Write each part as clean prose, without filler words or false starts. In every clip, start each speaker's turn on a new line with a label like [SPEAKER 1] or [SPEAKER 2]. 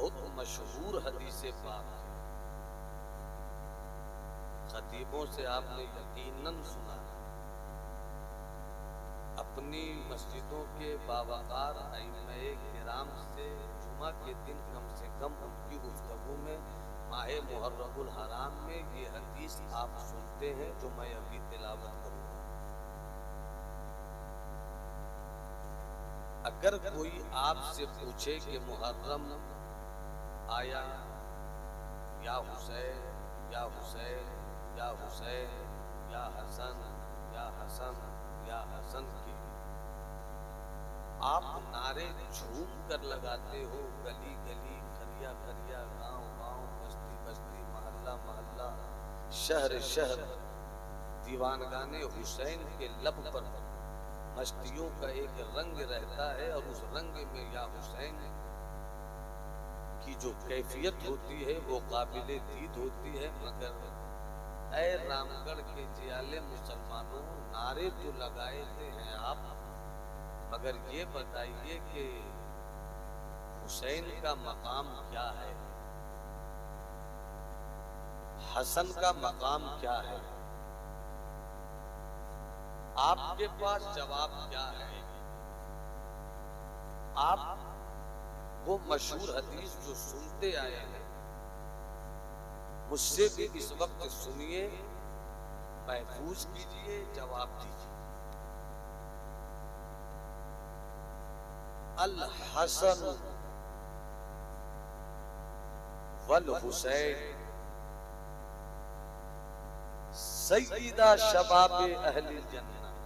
[SPEAKER 1] बहुत मशहूर हदीस पाक है, खतीबों से आपने यकीनन सुना है। अपनी मस्जिदों के बावकार अइम्मे किराम से जुमा के दिन कम से कम उनकी गुफ्तगू में माहे मुहर्रमुल हराम में ये हदीस आप सुनते हैं जो मैं अभी तिलावत करूँगा। अगर कोई आपसे पूछे कि मुहर्रम आया या हुसैन या हुसैन या हुसैन या हसन या हसन या हसन के आप नारे झूम कर लगाते हो, गली गली खरिया खरिया गांव गांव बस्ती बस्ती मोहल्ला मोहल्ला शहर शहर दीवानगाने हुसैन के लब पर मस्तियों का एक रंग रहता है और उस रंग में या हुसैन की जो कैफियत होती है वो काबिले दीद होती है। मगर ऐ रामगढ़ के जियाले मुसलमानों, नारे तो लगाए थे हैं आप, मगर ये बताइए कि हुसैन का मकाम क्या है, हसन का मकाम क्या है? आपके पास जवाब क्या है? आप वो मशहूर हदीस जो सुनते आए हैं मुझसे भी इस वक्त सुनिए, महफूज कीजिए, जवाब दीजिए। अल हसन वल हुसैन सय्यदा शबाबे अहले जन्नत।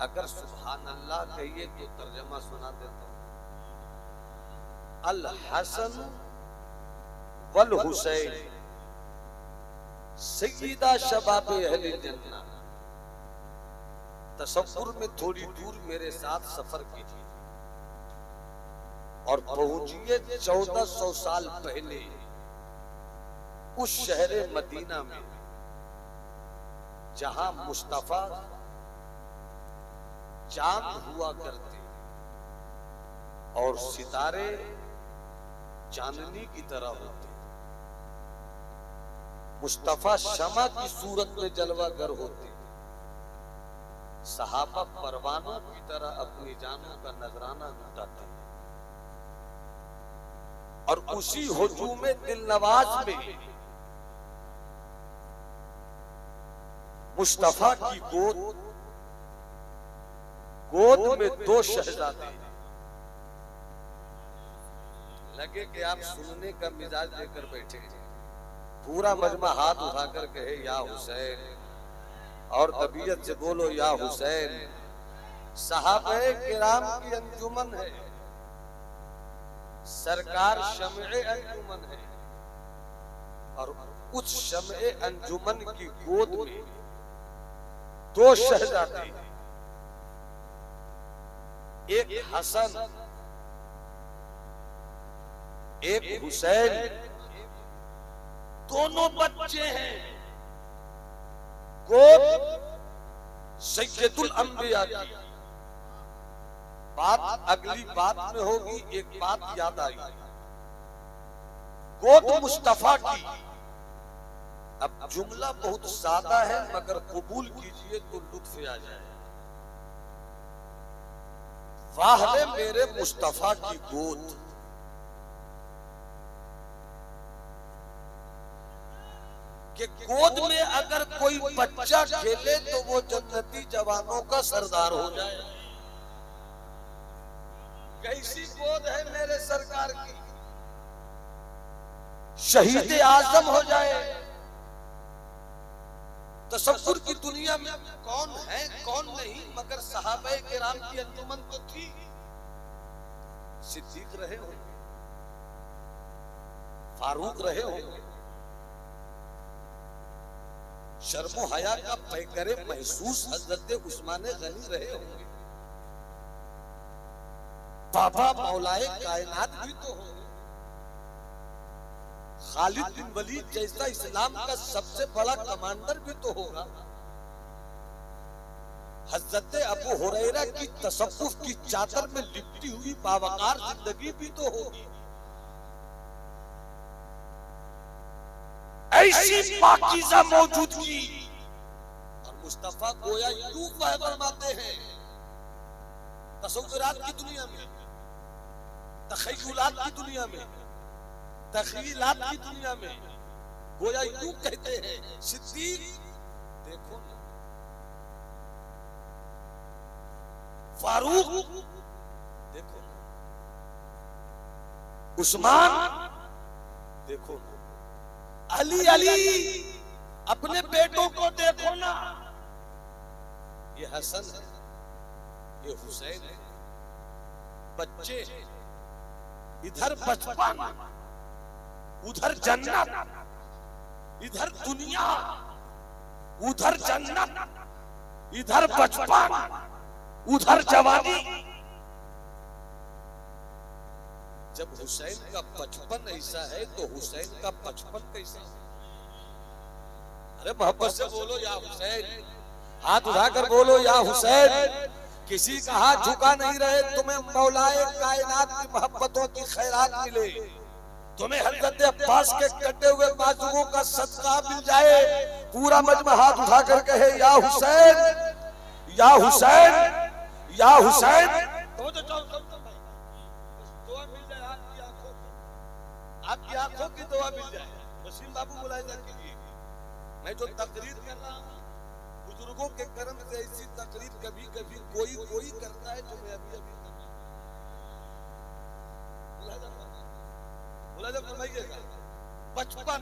[SPEAKER 1] अगर सुभान अल्लाह कहिए तो तर्जमा सुना देता हूं। अल हसन वल हुसैन सय्यदा शबाबे अहले जन्नत। तसव्वुर में थोड़ी दूर मेरे साथ सफर कीजिए और पहुंचिए 1400 साल पहले उस शहर मदीना में जहां मुस्तफा चांद हुआ करते और सितारे चांदनी की तरह होते। मुस्तफा शमा की सूरत में जलवागर होते, सहाबा परवानों की तरह अपनी जानों का नजराना लुटाते और उसी हुजूम दिलनवाज में मुस्तफा की गोद में 2 शहजादे। लगे कि आप सुनने का मिजाज लेकर बैठे, पूरा मजमा हाथ उठाकर कहे या हुसैन और तबीयत से बोलो या हुसैन। सहाबे किराम की अंजुमन है, सरकार शम्ए अंजुमन है और उस शम्ए अंजुमन की गोद में 2 शहजादे, एक हसन एक हुसैन, दोनों बच्चे हैं। गोद सैयदुल अंबिया की। बात अगली बात में होगी, एक बात याद आई, गोद मुस्तफा की। अब जुमला बहुत सादा है मगर कबूल कीजिए तो लुत्फ आ जाए। वाह रे मेरे मुस्तफा की गोद, कि गोद में अगर कोई बच्चा खेले तो वो जन्नती जवानों का सरदार हो जाए। कैसी गोद है मेरे सरकार की, शहीद आजम हो जाए। तसव्वुर की दुनिया में कौन है कौन नहीं, मगर सहाबे किराम की अंजुमन तो थी। सिद्दीक रहे होंगे, फारूक रहे होंगे, शर्मो हया का पैकरे महसूस हजरत उस्मान गनी रहे होंगे, बाबा मौलाए कायनात भी तो होंगे, खालिद बिन वलीद जैसा इस्लाम का सबसे बड़ा कमांडर भी तो होगा। हज़रत अबू हुरैरा की तसव्वुफ की चादर में लिपटी हुई बावकार जिंदगी भी तो होगी। ऐसी पाकीज़ा मौजूदगी। और मुस्तफा गोया यूं फरमाते हैं तसव्वुरात की दुनिया में, तख़य्युलात की दुनिया में, तख़यीलात की दुनिया में गोया यूं कहते हैं, सिद्दीक देखो ना, फारूक देखो ना, उस्मान देखो ना, अली अली अपने बेटों को देखो ना, ये हसन है, ये हुसैन है, बच्चे इधर बचपन, उधर जन्नत, इधर दुनिया, उधर जन्नत, इधर बचपन, उधर जवानी। जब हुसैन का बचपन ऐसा है तो हुसैन का बचपन कैसा है? अरे मोहब्बत से बोलो या हुसैन, हाथ उठाकर बोलो या हुसैन। किसी का हाथ झुका नहीं रहे, तुम्हें मौलाए कायनात की मोहब्बतों की खैरात मिले, तुम्हें हज़रत अब्बास के कटे हुए बाजुओं का सदका मिल जाए। पूरा मजमा हाथ उठाकर कहे या हुसैन, या हुसैन, या हुसैन। तो दुआ मिल जाए, आपकी आंखों की दुआ मिल जाए। वसीम बाबू मुलाहिजा कीजिए, मैं जो तकरीर कर रहा हूँ बुजुर्गों के कर्म से ऐसी तकरीर कभी कभी कोई करता है जो मैं अभी अभी मुलाहिजा फरमाइएगा। बचपन,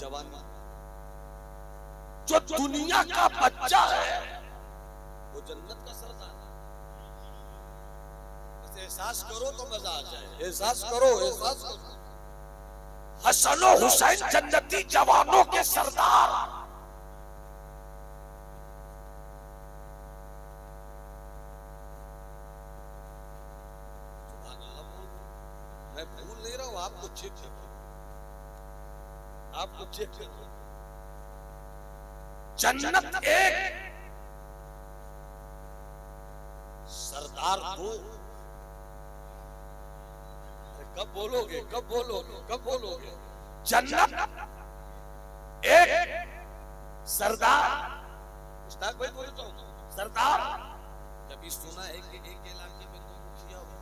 [SPEAKER 1] जवानी, जो दुनिया का बच्चा है वो जन्नत का सरदार है। बस एहसास करो तो मजा आ जाए, एहसास करो, एहसास करो। हसन और हुसैन जन्नती जवानों के सरदार। मैं भूल नहीं रहा हूं, आपको चेक करो, आपको चेक करो। जन्नत एक, सरदार दो। कब बोलोगे, कब बोलोगे, कब बोलोगे? जन्नत एक, सरदार। मुश्ताक भाई बोले तो सरदार। कभी सुना है कि एक इलाके में दो मुखिया हो,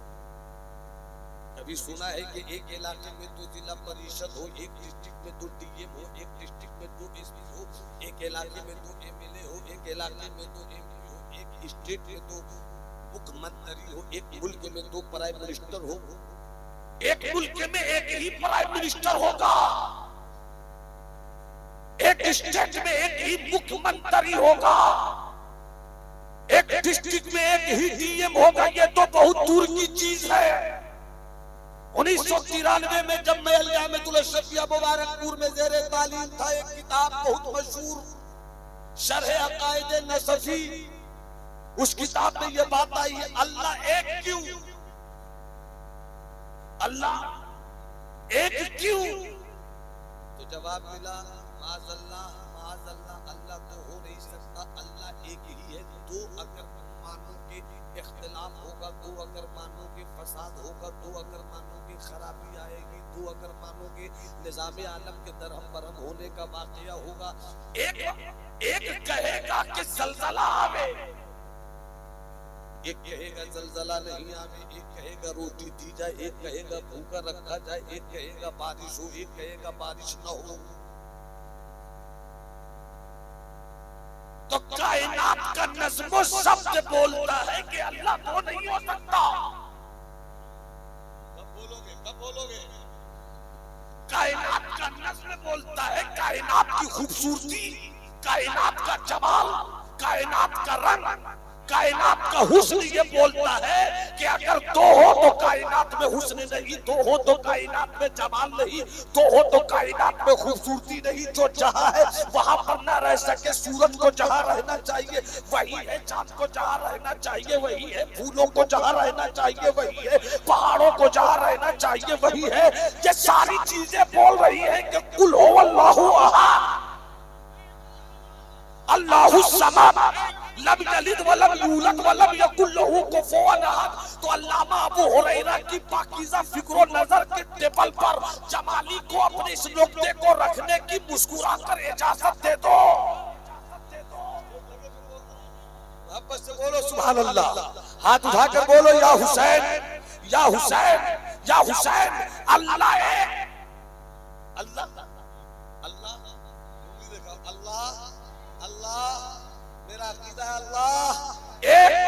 [SPEAKER 1] कभी सुना है कि एक इलाके में दो जिला परिषद हो, एक डिस्ट्रिक्ट में दो डीएम हो, एक डिस्ट्रिक्ट में दो एसपी हो, एक इलाके में दो एमएलए हो, एक इलाके में दो एमपी हो, एक स्टेट में दो मुख्यमंत्री हो, एक मुल्क में दो प्राइम मिनिस्टर हो, एक मुल्क में एक ही प्राइम मिनिस्टर होगा, एक स्टेट में एक ही मुख्यमंत्री होगा, एक डिस्ट्रिक्ट में एक ही डीएम होगा। ये तो बहुत दूर की चीज है। 1993 में जब मैं अल-जामिअतुल अशरफिया मुबारकपुर में ज़ेरे तालीम था, एक किताब बहुत मशहूर शरह अकायदे नसफी, उस किताब में ये बात आई है, अल्लाह एक क्यों, अल्लाह एक क्यों? तो जवाब मिला माज़अल्लाह, माज़अल्लाह, अल्लाह तो हो नहीं सकता, अल्लाह एक ही है। दो अगर मानोगे इख्तिलाफ होगा, दो अगर मानोगे फसाद होगा, दो अगर मानोगे खराबी आएगी, दो अगर मानोगे निज़ाम आलम के दरहम बरहम होने का वाक़या होगा। एक कहेगा कि ज़लज़ला आवे, एक कहेगा ज़लज़ला नहीं आवे, एक कहेगा रोटी दी जाए, एक कहेगा भूखा रखा जाए, एक कहेगा बारिश हो, एक कहेगा बारिश न हो। तो कायनात का नज़्म शब्द बोलता है कि अल्लाह तो नहीं हो सकता। कब बोलोगे, कब बोलोगे? कायनात का नज़्म बोलता है, कायनात की खूबसूरती, कायनात का जमाल, कायनात का रंग, कायनात का हुस्न ये बोलता है कि अगर दो हो तो कायनात में हुस्न नहीं, दो हो तो कायनात में जमाल नहीं, दो हो तो कायनात में खूबसूरती नहीं। जो जहां है वहां पर ना रह सके, सूरज को जहां रहना चाहिए वही है, चांद को जहां रहना चाहिए वही है, फूलों को जहां रहना चाहिए वही है, पहाड़ों को जहां रहना चाहिए वही है। ये सारी चीजें बोल रही है कि कुल हो अल्लाहु अहद,
[SPEAKER 2] अल्लाहु समद लम यलिद व लम यूलद व लम यकुल लहू कुफुवन अहद। तो अल्लामा अबू हुरैरा की पाकीज़ा फिक्र नजर के टेबल पर जमाली को अपने इस नुक्ते को रखने की मुस्कुरा कर इजाजत दे दो।
[SPEAKER 1] वापस से बोलो सुभान अल्लाह।
[SPEAKER 2] हाथ उठाकर बोलो या हुसैन या हुसैन या हुसैन। अल्लाह है,
[SPEAKER 1] अल्लाह अल्लाह देखा, अल्लाह अल्लाह मेरा अकीदा है अल्लाह
[SPEAKER 2] एक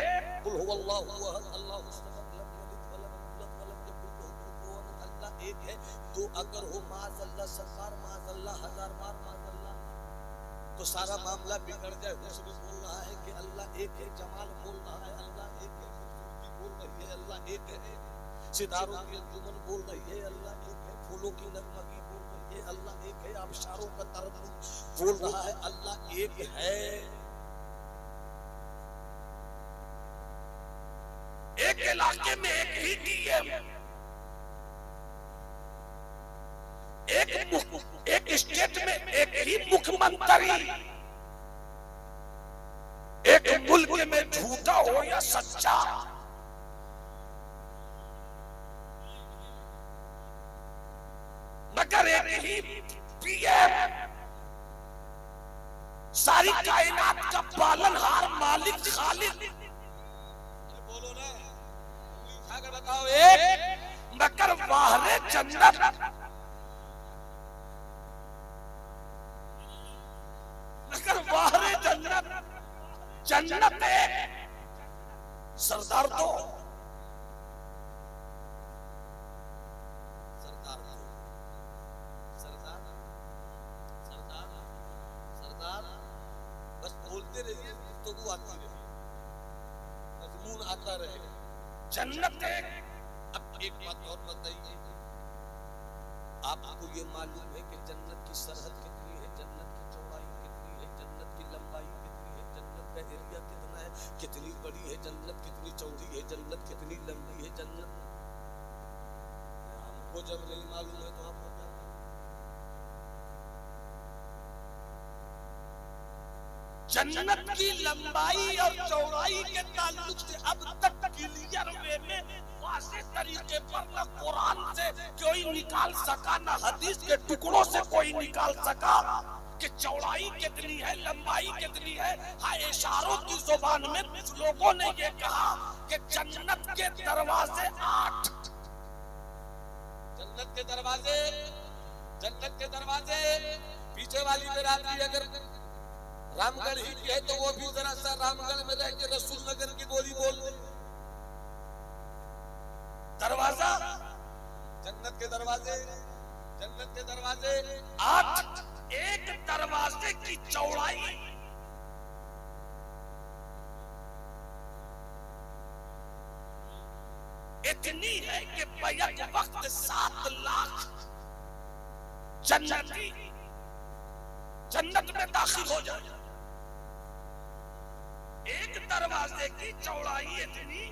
[SPEAKER 1] कुल हुवल्लाहु अहद अल्लाहु समद लम यलिद व लम यूलद व लम यकुल लहू कुफुवन अहद। अल्लाह एक है। तो अगर हो माज़अल्लाह सरकार माज़अल्लाह हजार बार माज़अल्लाह तो सारा मामला बिगड़ जाए। हुस्न बोल रहा है कि अल्लाह एक है, जमाल बोल रहा है अल्लाह एक है, खूबसूरती बोल रही है अल्लाह एक है, सितारों की अंजुमन बोल रही है अल्लाह एक है, फूलों की नगमगी बोल रही है अल्लाह एक है, आबशारों का तरन्नुम बोल रहा है अल्लाह एक है।
[SPEAKER 2] एक इलाके में एक ही डीएम, एक स्टेट में एक ही मुख्यमंत्री, एक मुल्क में झूठा हो या सच्चा, मगर एक ही पीएम, सारी कायनात का पालनहार मालिक खालिक।
[SPEAKER 1] बोलो ना, उंगली उठाकर बताओ एक।
[SPEAKER 2] मगर वाहरे जन्नत, मगर वाहरे जन्नत, जन्नत एक सरदार दो,
[SPEAKER 1] सरदार दो, सरदार सरदार सरदार बस बोलते रहिए, तो वो आती रहे, मजमून आता रहे।
[SPEAKER 2] जन्नत एक।
[SPEAKER 1] अब एक बात और बताइए, आपको ये मालूम है कि जन्नत की सरहद कितनी है, जन्नत की चौड़ाई कितनी है, जन्नत की लंबाई कितनी है, जन्नत का एरिया कितना है, कितनी बड़ी है जन्नत, कितनी चौड़ी है जन्नत, कितनी लंबी है जन्नत? हमको जब नहीं मालूम है तो आप बताइए।
[SPEAKER 2] जन्नत की लंबाई और चौड़ाई के ताल्लुक से अब तक क्लियर वे में वाज़ेह तरीके पर न कुरान से कोई निकाल सका, न हदीस के टुकड़ों से कोई निकाल सका कि चौड़ाई कितनी है, लंबाई कितनी है। हाँ, इशारों की जुबान में कुछ लोगों ने ये कहा कि जन्नत के दरवाजे 8।
[SPEAKER 1] जन्नत के दरवाजे, जन्नत के दरवाजे, पीछे वाली बिरादरी अगर रामगढ़ ही की है तो वो भी जरा सा रामगढ़ में रह के रसूल नगर की बोली बोल।
[SPEAKER 2] दरवाजा
[SPEAKER 1] जन्नत के दरवाजे, जन्नत के दरवाजे
[SPEAKER 2] 8। एक दरवाजे की चौड़ाई इतनी है कि बैक वक्त 7 लाख जन्नती जन्नत में दाखिल हो जाए। एक दरवाजे की चौड़ाई इतनी।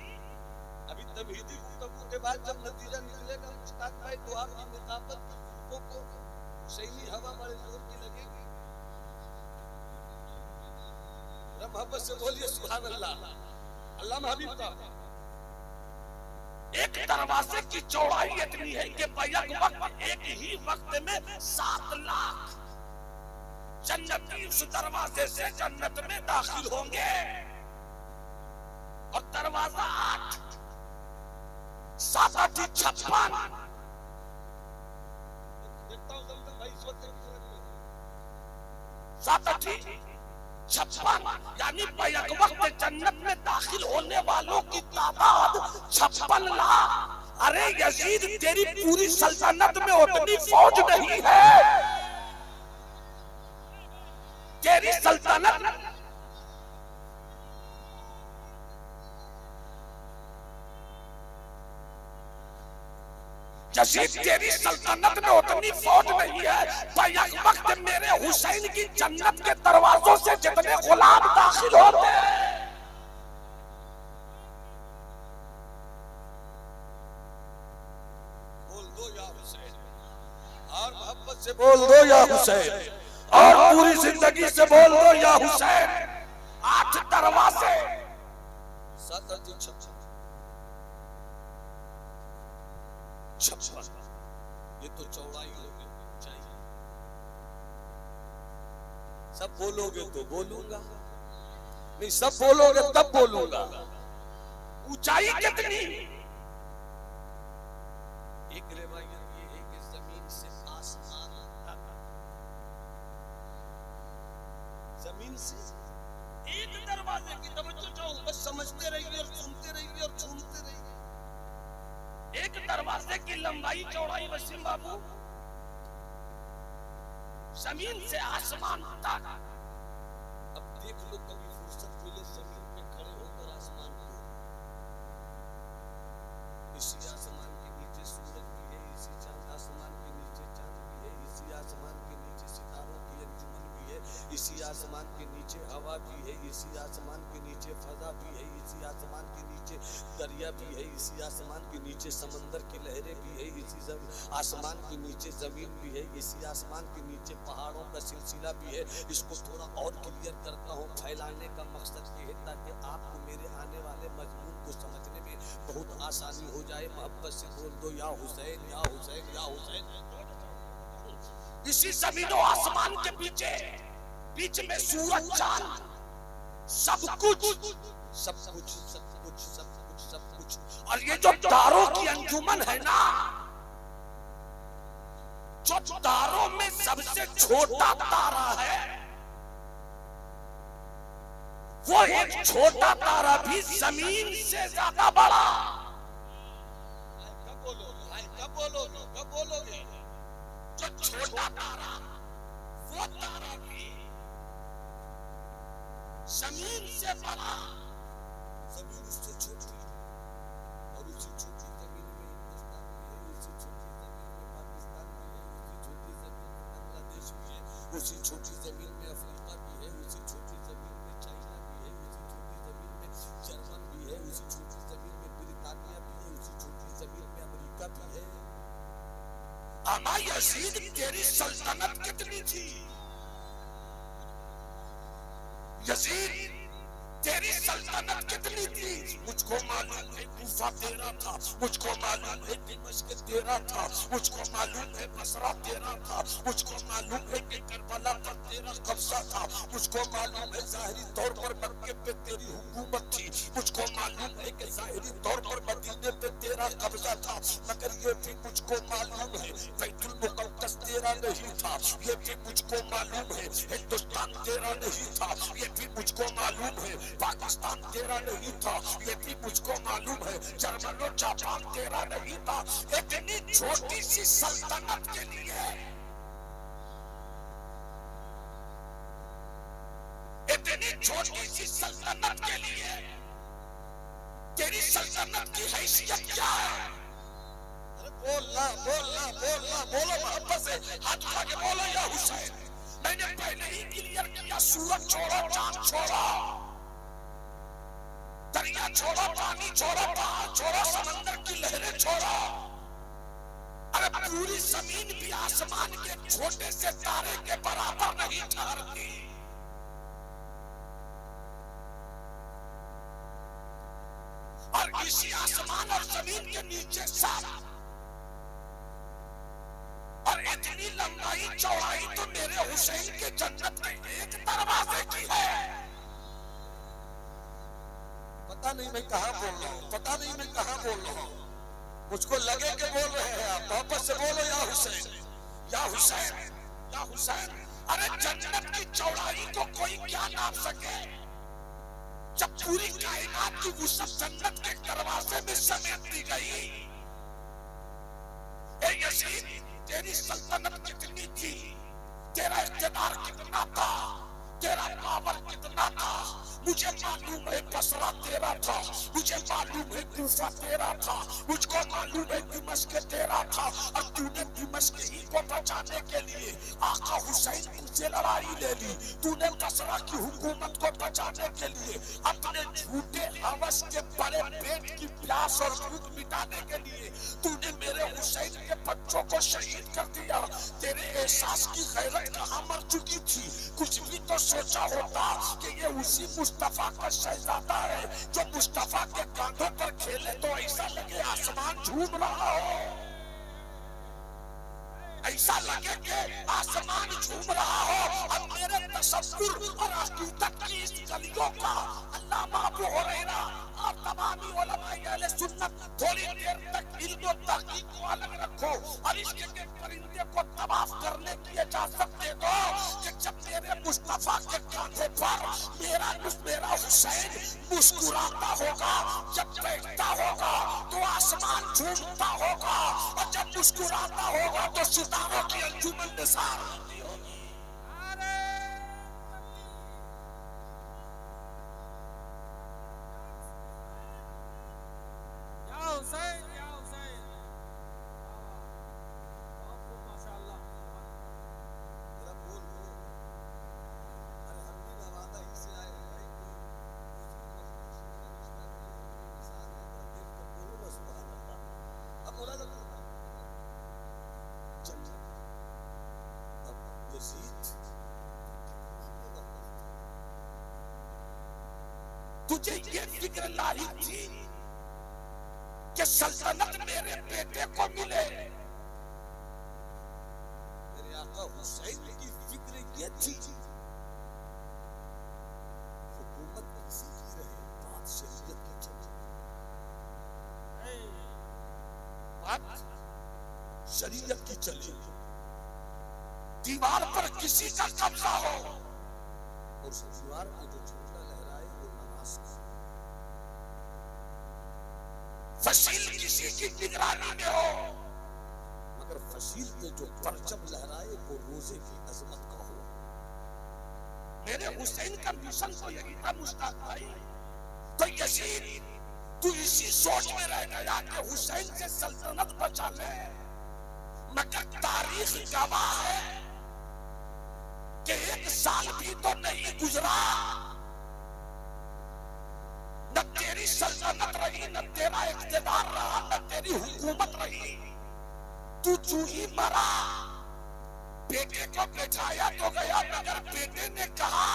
[SPEAKER 1] अभी तमहीदी गुफ्तगू के बाद जब नतीजा निकलेगा मुश्ताक भाई, तो आपकी मुताबिक को सही हवा बड़े जोर की लगेगी। मोहब्बत से बोलिए सुभान अल्लाह। अल्लाह हबीब का
[SPEAKER 2] एक दरवाजे की चौड़ाई इतनी है कि बैक वक्त एक ही वक्त में 7 लाख जन्नती उस दरवाजे से जन्नत में दाखिल होंगे। और दरवाजा 8, 7 8 56।
[SPEAKER 1] देखता हूं जमजम भाई इस वक्त
[SPEAKER 2] 7 8 56, यानी बैक वक्त जन्नत में दाखिल होने वालों की तादाद 56 लाख। अरे यजीद, तेरी पूरी सल्तनत में उतनी फौज नहीं है। तेरी सल्तनत यजीद, तेरी सल्तनत में उतनी फौज नहीं है। बैक वक्त मेरे हुसैन की जन्नत के दरवाजों से जितने गुलाम दाखिल होते हैं,
[SPEAKER 1] बोल दो या हुसैन, और मोहब्बत से बोल दो या हुसैन।
[SPEAKER 2] और पूरी जिंदगी से बोल दो या हुसैन। 8 दरवाजे,
[SPEAKER 1] 7 और 56, ये तो चौड़ाई होगी, चाहिए। सब बोलोगे तो बोलूंगा, नहीं सब बोलोगे तब बोलूंगा।
[SPEAKER 2] ऊंचाई कितनी?
[SPEAKER 1] एक रिवायत ये है कि जमीन से आसमान तक, जमीन से
[SPEAKER 2] एक दरवाजे की तवज्जो जाओ, बस समझते रहिए और सुनते रहिए और झूमते रहिए। एक दरवाजे की लंबाई चौड़ाई वसीम बाबू, जमीन से आसमान तक।
[SPEAKER 1] अब देख लो, कभी फुर्सत मिले जमीन पे खड़े होकर आसमान को, इसी आसमान के नीचे सूरज भी है, इसी चांद आसमान के नीचे चांद भी है, इसी आसमान के नीचे सितारों की अंजुमन भी है, इसी आसमान के नीचे हवा भी है, इसी आसमान के नीचे फजा भी है, इसी आसमान के नीचे दरिया भी है, इसी आसमान के नीचे समंदर की लहरें भी है, इसी आसमान के नीचे जमीन भी है, इसी आसमान के नीचे पहाड़ों का सिलसिला भी है। इसको थोड़ा और क्लियर करता हूँ, फैलाने का मकसद ये है ताकि आपको मेरे आने वाले मजमून को समझने में बहुत आसानी हो जाए। मोहब्बत से बोल दो या हुसैन या हुसैन या हुसैन।
[SPEAKER 2] इसी जमीन और आसमान के पीछे, बीच में सूरज चांद, सब कुछ
[SPEAKER 1] सब कुछ सब कुछ सब कुछ सब कुछ।
[SPEAKER 2] और ये जो तारों की अंजुमन है ना, जो तारों में सबसे छोटा तारा है, वो एक छोटा तारा भी जमीन से ज्यादा बड़ा।
[SPEAKER 1] कब बोलोगे, कब बोलोगे, कब बोलोगे?
[SPEAKER 2] जो छोटा तारा, वो तारा भी जमीन से बड़ा।
[SPEAKER 1] जमीन उससे छोटी, और उसी छोटी जमीन में हिंदुस्तान भी है, उसी छोटी जमीन में पाकिस्तान भी है, उसी छोटी जमीन में बांग्लादेश भी है, उसी छोटी जमीन में अफ्रीका भी है, उसी छोटी जमीन में चाइना भी है, उसी छोटी जमीन में जर्मन भी है, उसी छोटी जमीन में ब्रिटानिया भी है, उसी छोटी जमीन में अमेरिका भी है।
[SPEAKER 2] अमा यजीद, तेरी सल्तनत कितनी थी? यजीद, तेरी सल्तनत कितनी थी? मुझको मालूम है कूफा तेरा था, मुझको मालूम है दिमश्क तेरा था, मुझको मालूम है बसरा तेरा था, मुझको मालूम है कि करबला पर तेरा कब्जा था, मुझको मालूम है जाहिरी तौर पर मक्के पे तेरी हुकूमत थी, मुझको मालूम है कि जाहिरी तौर पर मदीने पे तेरा कब्जा था, मगर ये भी मुझको मालूम है बैतुल मुक़द्दस तेरा नहीं था, ये भी मुझको मालूम है हिंदुस्तान तेरा नहीं था, ये भी मुझको मालूम है पाकिस्तान तेरा नहीं था, ये भी मुझको मालूम है जर्मन और जापान तेरा नहीं था। इतनी छोटी सी सल्तनत के लिए, इतनी छोटी सी सल्तनत के लिए तेरी सल्तनत की हैसियत क्या है?
[SPEAKER 1] बोलना बोलना बोलना, बोलो मोहब्बत से,
[SPEAKER 2] हाथ उठा के बोलो या हुसैन। मैंने पहले ही क्लियर किया, सूरज छोड़ो, चांद छोड़ो, दरिया छोड़ो, पानी छोड़ो, पहाड़ छोड़ो, समंदर की लहरें छोड़ो, अरे पूरी जमीन भी आसमान के छोटे से तारे के बराबर नहीं ठहरती। और इसी आसमान और जमीन के नीचे सब, और इतनी लंबाई चौड़ाई तो मेरे हुसैन के जन्नत में एक दरवाजे की है।
[SPEAKER 1] पता नहीं मैं कहाँ बोल रहा हूँ, पता नहीं मैं कहाँ बोल रहा हूँ, मुझको लगे कि बोल रहे हैं आप। मोहब्बत से बोलो या हुसैन
[SPEAKER 2] या हुसैन या हुसैन। अरे जन्नत की चौड़ाई को कोई क्या नाप सके, जब पूरी कायनात की वुसअत जन्नत के दरवाजे में समेट दी गई। ए यजीद, तेरी सल्तनत कितनी थी, तेरा इख्तियार कितना था, तेरा पावर कितना था? मुझे मालूम है बसरा तेरा था, मुझे मालूम है कूफा तेरा था, मुझको मालूम है दिमश्क तेरा था। और तूने दिमश्क ही को बचाने के लिए आका हुसैन से लड़ाई ले ली, तूने बसरा की हुकूमत को बचाने के लिए अपने झूठे हवस के बड़े पेट की प्यास और भूख मिटाने के लिए तूने मेरे हुसैन के बच्चों को शहीद कर दिया। तेरे एहसास की गैरत कहाँ मर चुकी थी? कुछ भी तो सोचा होता कि ये उसी मुस्तफा का शहजादा है जो मुस्तफा के कांधों पर खेले तो ऐसा लगे आसमान झूम रहा हो, ऐसा लगे कि आसमान झूम रहा हो। अब मेरे तसव्वुर और हकीकत की इस गलियों का अल्लामा अबू हुरैरा और तमामी उलमाए अहले सुन्नत थोड़ी देर तक इल्म और तहकीक को अलग रखो और इश्क के परिंदे को तवाफ करने की इजाजत दे दो कि जब मेरे मुस्तफा के कांधे पर मेरा हुसैन मुस्कुराता होगा, जब बैठता होगा तो आसमान झूमता होगा और जब मुस्कुराता होगा तो सितारों की अंजुमन निसार होती होगी। तुझे ये फिक्र लाहिक थी कि सल्तनत मेरे बेटे को मिले। मेरे आका हुसैन की फिक्र ये थी हुकूमत किसी की रहे, बात शरीयत की चले, बात शरीयत की चले, दीवार पर किसी का कब्जा हो और उस दीवार पे जो झंडा लहराए वो नमाज का, फसील किसी की निगरानी में हो मगर फसील पे जो परचम लहराए वो रोजे की अजमत का हो। मेरे हुसैन का मिशन तो यही था मुश्ताक भाई। तो यजीद तू इसी सोच में रह गया कि हुसैन से सल्तनत बचा ले, मगर तारीख गवाह है कि एक साल भी तो नहीं गुजरा, न तेरी सल्तनत रही, न तेरा इख्तिदार रहा, न तेरी हुकूमत रही। तू चू ही मरा, बेटे को बैठाया तो गया मगर बेटे ने कहा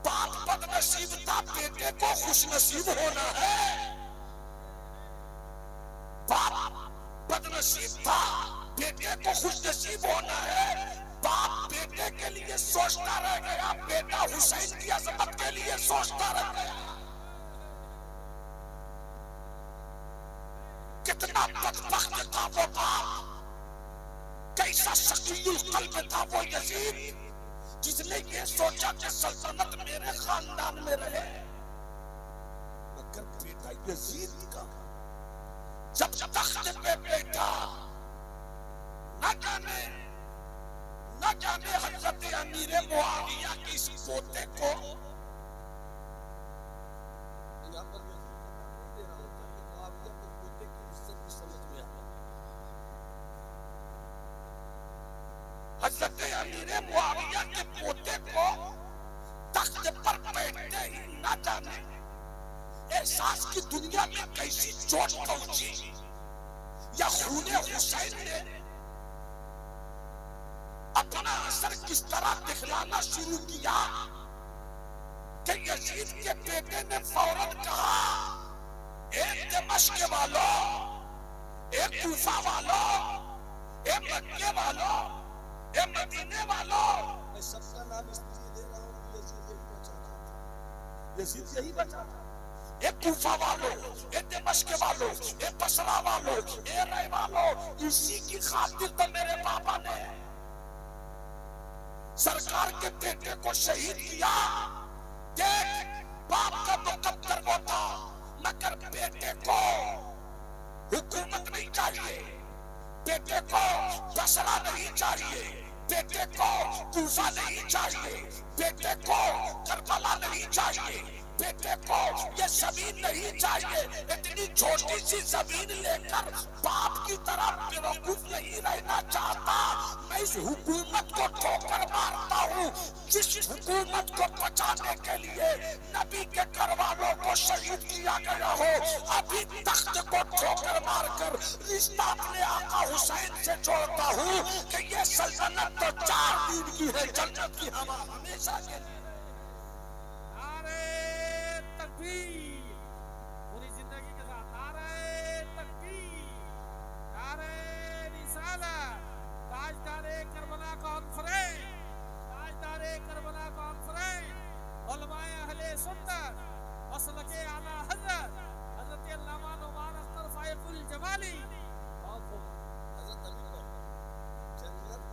[SPEAKER 2] बाप बदनसीब था, बेटे को खुशनसीब होना है। बाप बदनसीब था, बेटे को खुशनसीब होना है। बाप बेटे के लिए सोचता रह गया, बेटा हुसैन की अजमत के लिए सोचता रह गया। कितना बदबख्त था वो बाप, कैसा शकील कल्ब था वो यजीद जिसने ये सोचा कि सल्तनत मेरे खानदान में रहे। मगर बेटा यजीद का जब तख्त पे बैठा, न जाने हजरत अमीर मुआविया की इस पोते को हजरत अमीर मुआविया के पोते को तख्त पर बैठते ही न जाने एहसास की दुनिया में कैसी चोट पहुंची या खूने हुसैन ने अपना असर किस तरह दिखलाना शुरू किया कि यजीद के बेटे ने फौरन कहा, एक दमिश्क वालों, एक कूफा वालों, एक मक्के वालों, एक मदीने वालों, मैं सबका नाम इसलिए ले रहा हूं कि यजीद यही बचा था, यजीद यही बचा था। एक कूफा वालों, एक दमिश्क वालों, एक बसरा वालों, एक रै वालों, इसी की खातिर तो मेरे पापा ने सरकार के बेटे को शहीद किया। देख, बाप का मुकद्दर वो था मगर बेटे को हुकूमत नहीं चाहिए, बेटे को बसरा नहीं चाहिए, बेटे को कूफा नहीं चाहिए, बेटे को करबला नहीं चाहिए, बेटे को ये जमीन नहीं चाहिए। इतनी छोटी सी जमीन लेकर बाप की तरह बेवकूफ नहीं रहना चाहता। मैं इस हुकूमत को ठोकर मारता हूँ जिस हुकूमत को बचाने के लिए नबी के घरवालों को शहीद किया गया हो। अभी तख्त को ठोकर मारकर रिश्ता अपने आका हुसैन से जोड़ता हूँ कि ये सल्तनत तो 4 दिन की है, जन्नत की हवा हमेशा के लिए।
[SPEAKER 3] नारे तकबीर, पूरी जिंदगी के साथ नारे तकबीर, नारे रिसालत। ताजदारे करबला कॉन्फ्रेंस, ताजदारे करबला कॉन्फ्रेंस, उलमाए अहले सुन्नत, मसलके आला हजरत हजरत अल्लामा नुमान अख्तर फायकुल जमाली और
[SPEAKER 1] हजरत अली को जन्नत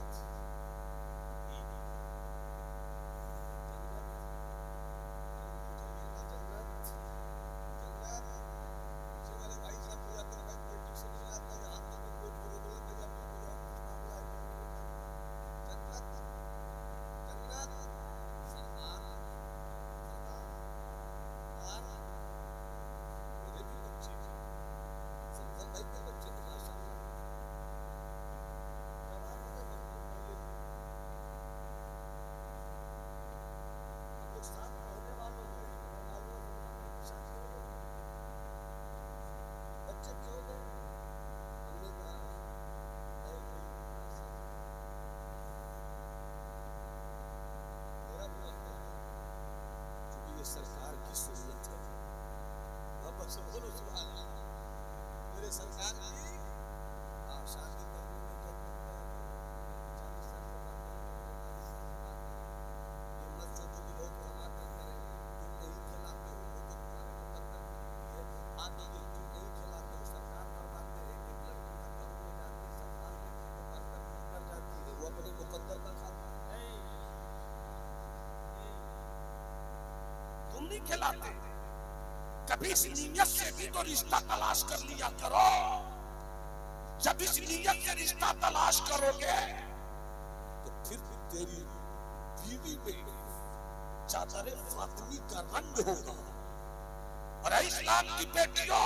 [SPEAKER 1] सरकार की सुन्नत है। वापस बोलो सुभान अल्लाह। मेरे सरकार की शादी करने में जब 40 साल के बाद ये मत सोचो कि बहुत कमाकर करें। तुम नहीं खिलाते हो तो तुम्हारे मुकद्दर है। आगे ये तुम नहीं खिलाते हो, सरकार करवाते हैं कि लड़की का करोड़ में जाती है, 7 साल में मुकद्दर कर जाती है, वो अपने मुकद्दर का खाता है।
[SPEAKER 2] तुम नहीं खिलाते, कभी इस नीयत से भी तो रिश्ता तलाश कर लिया करो। जब इस नीयत से रिश्ता तलाश करोगे तो फिर तेरी बीवी में चादर फातिमी का रंग होगा। और इस्लाम की बेटियों,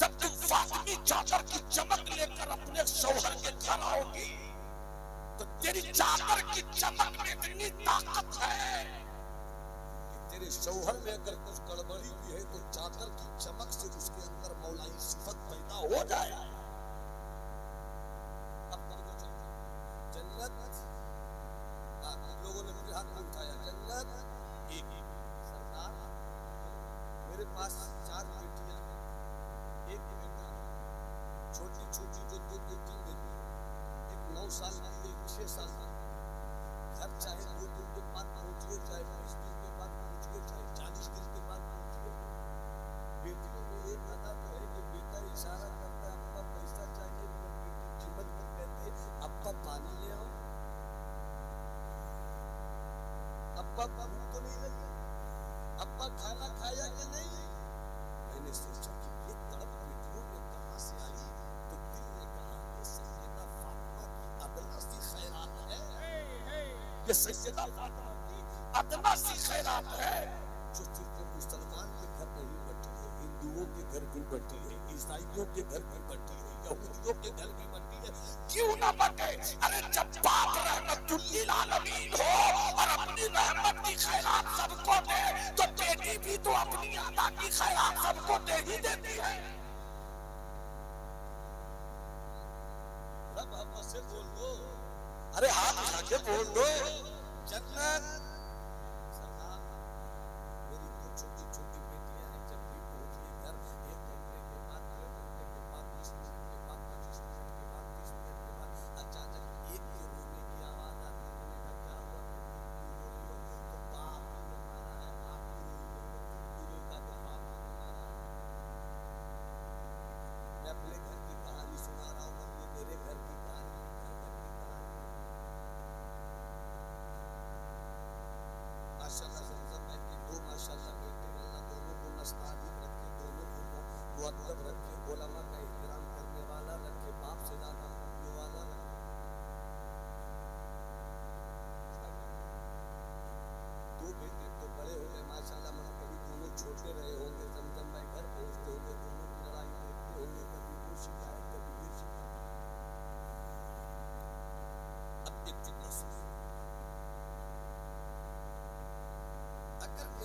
[SPEAKER 2] जब तुम फातिमी चादर की चमक लेकर अपने शौहर के घर आओगी तो तेरी चादर की चमक में इतनी ताकत है।
[SPEAKER 1] तेरे शौहर में अगर कुछ गड़बड़ी भी है तो चादर की चमक से उसके अंदर मौलाई सिफत पैदा हो जाए। अब जन्नत लोगों ने मुझे हाथ में उठाया। जन्नत एक सरकार, मेरे पास 4 बेटियां, एक बेटा, छोटी छोटी जो 2 बेटी मेरी, एक 9 साल की, एक 6 साल की। घर चाहे 2 दिन के बाद पहुंचिए, चाहे 20 दिन के बाद पहुंचिए, चाहे 40 दिन के बाद पहुंचिए। बेटियों में एक अदा तो है कि बेटा इशारा करता है अब्बा पैसा चाहिए, तो बेटी कीमत पर कहते हैं अब्बा पानी ले आओ, अब्बा भूख तो नहीं लगी, अब्बा खाना खाया कि नहीं। मैंने सोचा कि ये तड़प बेटियों में कहां से आई, तो दिल ने कहा ये सैयदा फातिमा की अदना सी खैरात है।
[SPEAKER 2] ये सैयदा फातिमा की अदना सी खैरात है
[SPEAKER 1] जो सिर्फ मुसलमान के घर नहीं बटी है, हिंदुओं के घर भी बटी है, ईसाइयों के घर भी बटी है, यहूदियों के घर भी बटी है।
[SPEAKER 2] क्यों ना बटे? अरे जब बाप रहमतुल्लिल आलमीन हो और अपनी रहमत की खैरात सबको दे तो बेटी भी तो अपनी अदा की खैरात सबको दे ही देती है।
[SPEAKER 1] बाबा से बोल दो, अरे हाथ उठा के बोल दो। जन्नत सरकार, मेरी 2 छोटी छोटी बेटियां हैं, जब भी पहुंची घर 1 घंटे के बाद, 1.5 घंटे के बाद, 20 मिनट के बाद, 25 मिनट के बाद, 30 मिनट के बाद अचानक एक के रोने की आवाज आती है। मैंने कहा क्या हुआ, क्यों रो रही हो? तो बाप ने मारा है, आप भी रोई हो, तुम रोएगा तो बाप ने मारा है। मैं अपने घर की कहानी सुना रहा हूँ, ये मेरे घर की कहानी है, घर की कहानी। माशाल्लाह ज़मज़म भाई की 2 माशाल्लाह बेटे, अल्लाह दोनों को नस्तादिक रखे, दोनों को मुअद्दब रखे, उलमा का इहतराम करने वाला रखे, बाप से ज्यादा मानने वाला रखे। 2 बेटे तो बड़े हो गए माशाल्लाह, मगर कभी दोनों छोटे रहे होंगे। ज़मज़म भाई घर पहुंचते होंगे, दोनों की लड़ाई देखते होंगे, कभी वो शिकायत, कभी ये शिकायत।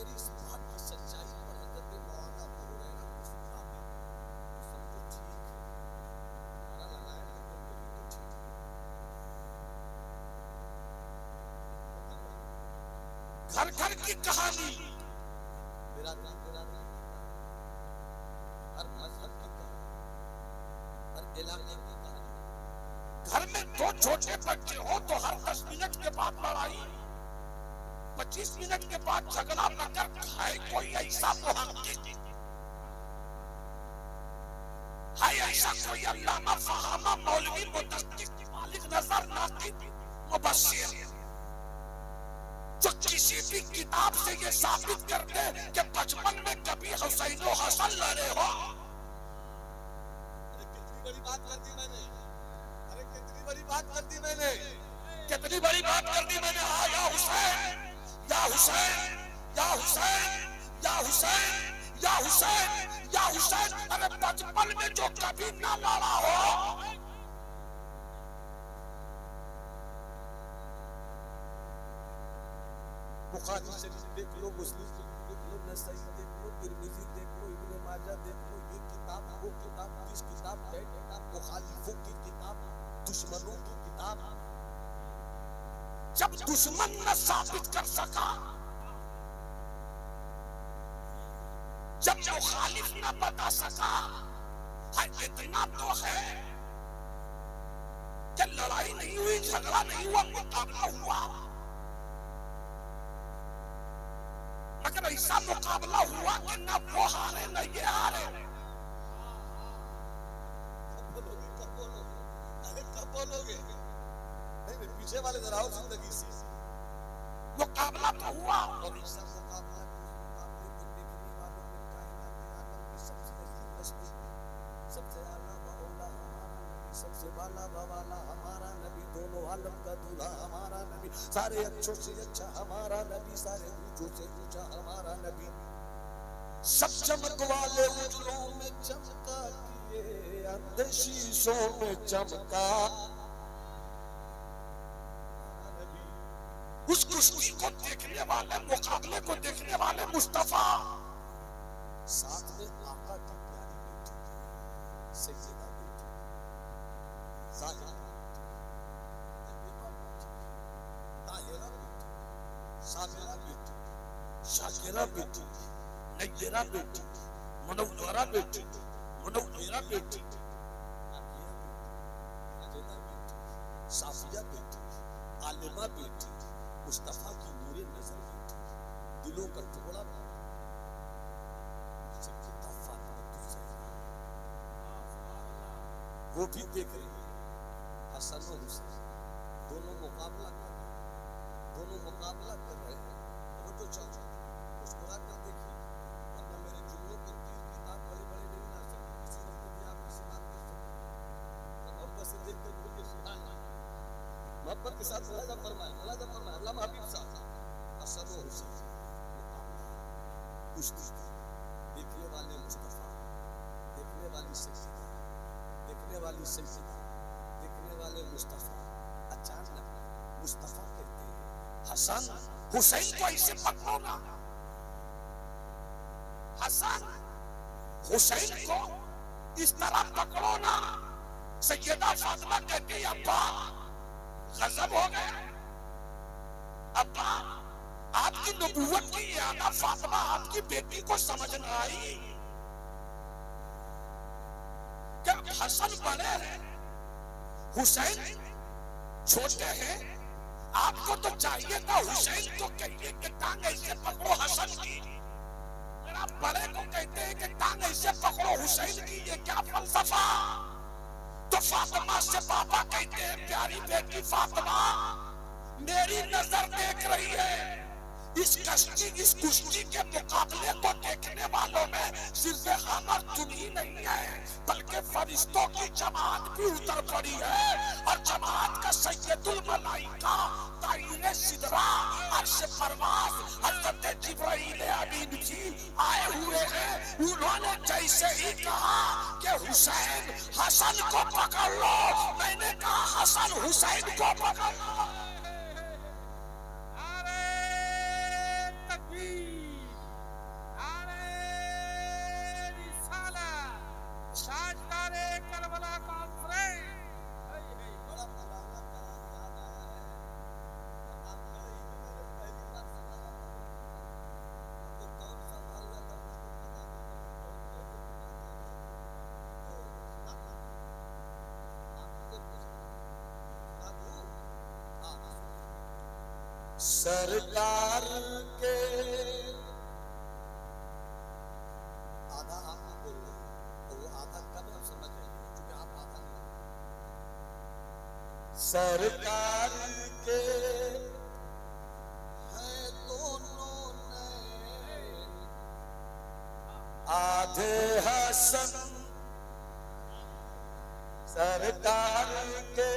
[SPEAKER 1] मेरी इस बात की सच्चाई पर हजरत मौलाना अबू हुरैरा मुस्कुराए तो समझो ठीक है, नारा लगाए लेकिन यही तो ठीक है।
[SPEAKER 2] घर घर की कहानी,
[SPEAKER 1] मेरा दिल हर मजहब की कहानी, हर इलाके की कहानी।
[SPEAKER 2] घर में दो छोटे बच्चे हो तो हर 10 मिनट के बाद लड़ाई, 25 मिनट के बाद झगड़ा न कर खाए कोई ऐसा मुहक्किक है, ऐसा कोई अल्लामा फहामा मौलवी मुदक्किक मालिक नजर नाकिब मुबश्शिर जो किसी भी किताब से ये साबित कर दे कि बचपन में कभी हुसैन और हसन लड़े हो।
[SPEAKER 1] कितनी बड़ी बात कर दी मैंने, अरे कितनी बड़ी बात कर दी मैंने,
[SPEAKER 2] कितनी बड़ी बात कर दी मैंने। हाँ, या हुसैन या हुसैन या हुसैन या हुसैन या हुसैन या हुसैन। अरे बचपन में जो कभी ना लड़ा हो,
[SPEAKER 1] बुखारी शरीफ देख लो, मुस्लिम शरीफ देख लो, नसई देख लो, तिरमिजी देख लो, इब्ने माजा देख लो, ये किताब वो किताब, किस किताब है किताब, मुखालिफों की किताब, दुश्मनों की किताब।
[SPEAKER 2] जब दुश्मन न साबित कर सका, जब मुखालिफ न बता सका, है इतना तो है कि लड़ाई नहीं हुई, झगड़ा नहीं हुआ, मुकाबला हुआ, मगर ऐसा मुकाबला हुआ कि न वो हारे न ये हारे।
[SPEAKER 1] कब बोलोगे, अरे कब बोलोगे? नहीं पीछे वाले जरा और जिंदगी से
[SPEAKER 2] मुकाबला तो हुआ।
[SPEAKER 1] और ऐसा मुकाबला को देखने वालों में कायनात आलम की सबसे अजीम हस्ती, सबसे आला बाला हमारा नबी, सबसे बाला बाला हमारा नबी, दोनों आलम का दूल्हा हमारा नबी, सारे अच्छों से अच्छा हमारा नबी, सारे ऊंचों से ऊंचा हमारा नबी। सब चमक वाले उजलों में चमका किए, अंधे शीशों में चमका।
[SPEAKER 2] उस कुश्ती को देखने वाले, मुकाबले को देखने वाले मुस्तफा,
[SPEAKER 1] साथ में आका की प्यारी बेटी सैयदा बेटी ज़ाहिरा बेटी, तैयबा बेटी, ताहिरा बेटी, साबिरा बेटी, शाकिरा बेटी, नय्यरा बेटी, मुनव्वरा बेटी, मुनव्वरा बेटी, आकिया बेटी, नजदा बेटी, साफिया बेटी, आलिमा बेटी, मुस्तफा की नूरे नजर बेटी, दिलों का टुकड़ा बेटी, वो भी देख रही है। हसन और हुसैन दोनों मुकाबला कर रहे हैं, दोनों मुकाबला कर रहे हैं। वो जो चल रहा है मुस्कुरा कर देखिए, वरना मेरे जुमलों को तीर किताब बड़े बड़े नहीं ला सकते, किसी वक्त भी आप इसे बात कर सकते। और बस देख कर बोलिए सुभान अल्लाह, मोहब्बत के साथ मुलाजा फरमाए अल्लामा हबीब साहब। हसन और हुसैन मुकाबला, कुश्ती, देखने वाले मुस्तफा, देखने वाली सैयदा, देखने वाली सैयदा, देखने वाले मुस्तफा। अचानक मुस्तफा कहते हैं हसन
[SPEAKER 2] हुसैन को ऐसे पकड़ो ना, हसन हुसैन को इस तरह पकड़ो ना। सैयदा फातिमा कहती है अब्बा गजब हो गया, अब्बा आपकी नबूवत की यादा फातिमा आपकी बेटी को समझ न आई। क्या हसन बड़े हैं, हुसैन छोटे हैं? आपको तो चाहिए था हुसैन को कहिए कि टांग ऐसे पकड़ो हसन की, अगर आप बड़े को कहते हैं कि टांग ऐसे पकड़ो हुसैन की, ये क्या फलसफा? तो फातिमा से पापा कहते हैं प्यारी बेटी फातिमा, मेरी नजर देख रही है इस कश्ती, इस कुश्ती के मुकाबले को देखने वालों में सिर्फ हमर तुम ही नहीं है, बल्कि फरिश्तों की जमात भी उतर पड़ी है। और जमात का सैयदुल मलाइका ताईरे सिदरा अर्श परवाज़ हज़रत जिब्राइल अमीन जी आए हुए हैं। उन्होंने जैसे ही कहा कि हुसैन हसन को पकड़ लो, मैंने कहा हसन हुसैन को पकड़ लो।
[SPEAKER 1] सरकार के आधा आप बोल रहे हैं तो वो आधा कब आप समझ जाइए क्योंकि आप आधा नहीं। सरकार के है दोनों नैन, आधे हसन सरकार के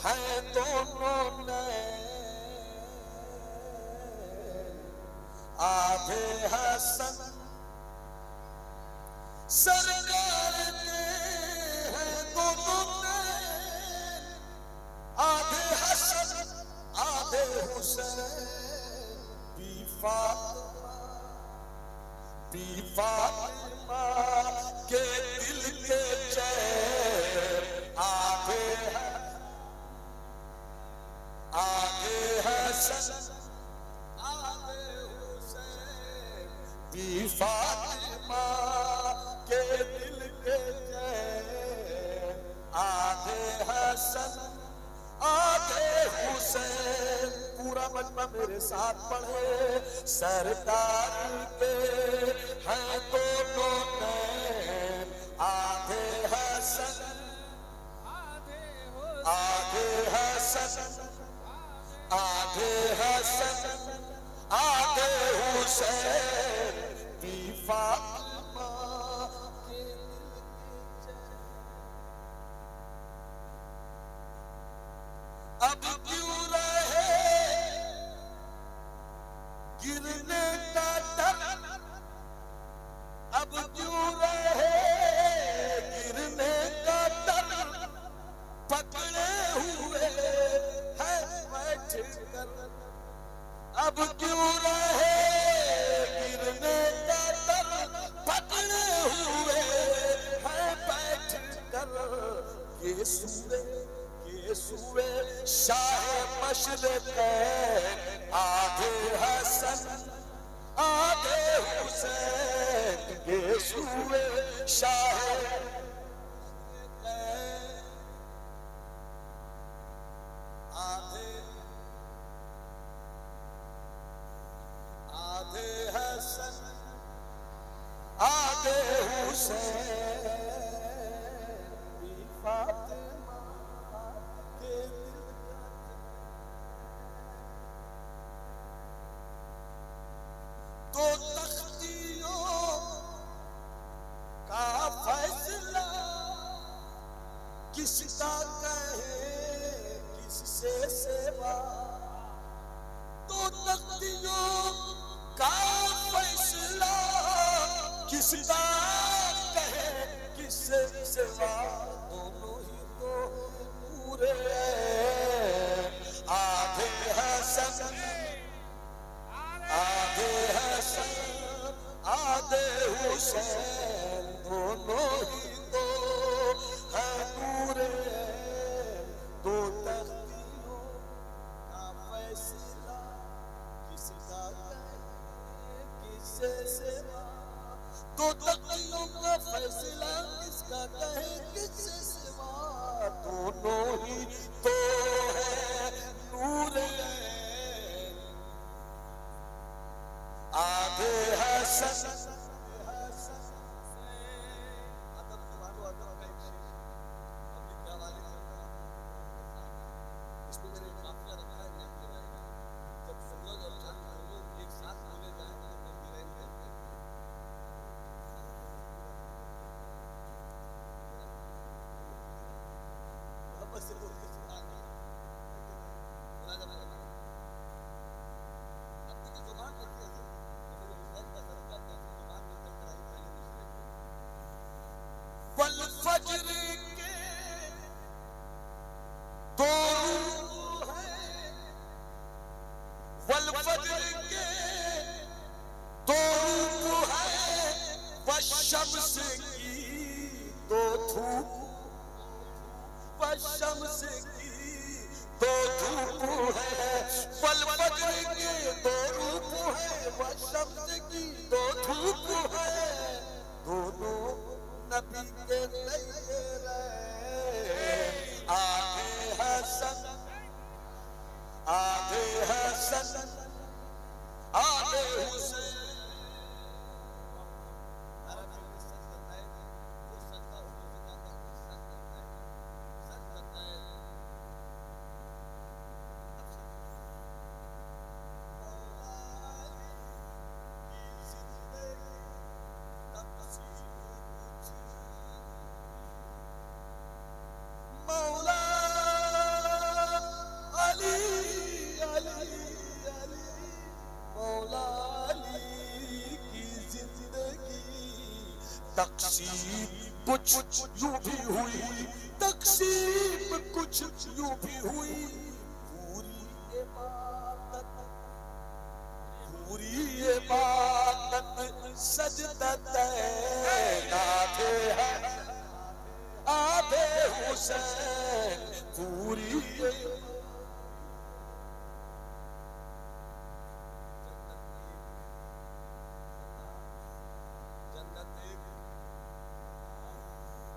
[SPEAKER 1] हैं दोनों नैन, आधे हसन सरकार के हैं दोनों नैन, आधे हसन आधे हुसैन, बी फातिमा के दिल के चैन, आधे हसन आधे हुसैन, बी फातिमा के दिल के चैन, आधे हसन आधे हुसैन। पूरा मजमा मेरे साथ पढ़े। सरकार के हैं दोनों नैन, आधे हसन आधे हसन आधे हसन आधे हुसैन, बी फातिमा के दिल के चैन। अब क्यों रहे गिरने का डर, अब क्यों रहे गिरने का डर, पकड़े हुए हैं बैठ कर। अब क्यों रहे गिरने का डर, पकड़े हुए हैं बैठ कर। ये सूए शाह मशरिक़ैन, आधे हसन आधे हुसैन, ये सूए शाह आधे हसन आधे हुसैन, बी फातिमा के दिल का दो तख्तियों का फैसला किसका कहे किससे सेवा। दो तख्तियों का फैसला किसका कहे किससे सेवा। दोनों ही तो पूरे आधे हसन आधे हसन आधे हुसैन, दोनों ही तो हैं पूरे। दो तख्तियों का फैसला किसका कहे किससे सेवा। दो तख्तियों का फैसला किसका कहे किससे सेवा। दोनों ही तो है नूरे आधे हसन इसमें मैंने काफिया रखा है, नहीं लगाएगा। जब सूरज और चांद दोनों एक साथ बोले जाए तो गिराएंगे वापस से बोल के सुना दिया। अपनी की जुबान रखी है, मेरे हुसैन का सदका क्या जुबान में तक कराई पहले दूसरे वल फज्र के दो रूह हैं, वल फज्र के दो रूह हैं, वशम्स की दो धूप, वशम्स की दो धूप है। वल फज्र के दो रूप है, वशम्स की दो धूप है। दोनों नबी के तैयार आधे हसन आधे हसन आधे हुसैन। तक़सीम कुछ यूं भी हुई, तक़सीम कुछ यूं भी हुई, पूरी इबादत सजदतैन आधे आधे हुसैन पूरी।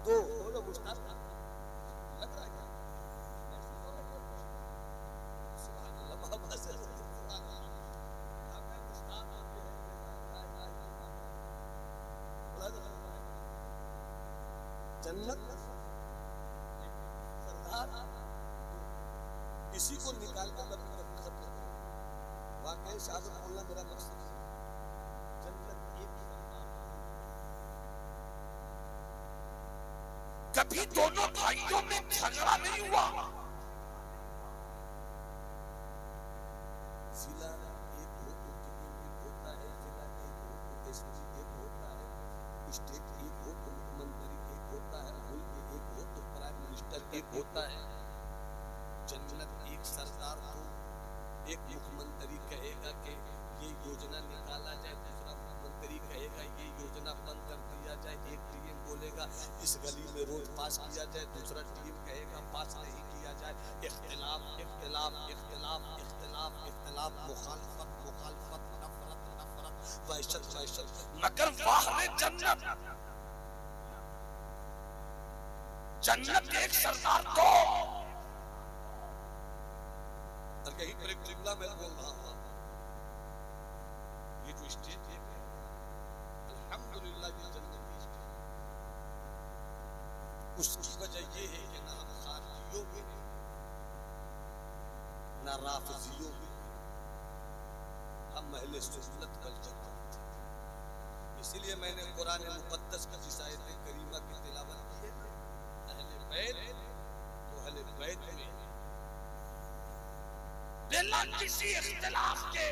[SPEAKER 1] तो लग रहा है क्या? जन्नत सरदार इसी को निकाल कर खत्म कर। वाकई शहादत बोलना मेरा मकसद है। जन्नत एक
[SPEAKER 2] कभी दोनों भाइयों में झगड़ा नहीं हुआ।
[SPEAKER 1] जिला एक हो तो एक होता है, जिला एक हो तो एसपी एक होता है, स्टेट एक हो तो मुख्यमंत्री एक होता है, मुल्क एक हो तो प्राइम मिनिस्टर एक होता है। जन्नत एक सरदार को एक मुख्यमंत्री कहेगा कि ये योजना निकाला जाए, दूसरा मुख्यमंत्री कहेगा ये योजना बंद कर दिया जाए, एक टीएम बोलेगा इस गली में रोड पास किया जाए, दूसरा टीएम कहेगा पास नहीं किया जाए। इख्तिलाफ इख्तिलाफ इख्तिलाफ इख्तिलाफ इख्तिलाफ, मुखालफत मुखालफत, नफरत नफरत, वहशत वहशत।
[SPEAKER 2] मगर वाह रे जन्नत, जन्नत एक सरदार तो।
[SPEAKER 1] और यही पर एक जुमला मैं बोल रहा हूँ, ये जो स्टेट है अल्हम्दुलिल्लाह ये जन्नत की स्टेट, उसकी वजह ये है कि ना हम खारिजियों में ना राफिजियों में, हम अहले सुन्नत वल जमात। इसीलिए मैंने कुरान मुक़द्दस की जिस आयत करीमा की तिलावत की है, अहले बैत तो अहले बैत में
[SPEAKER 2] बिना किसी इख्तिलाफ के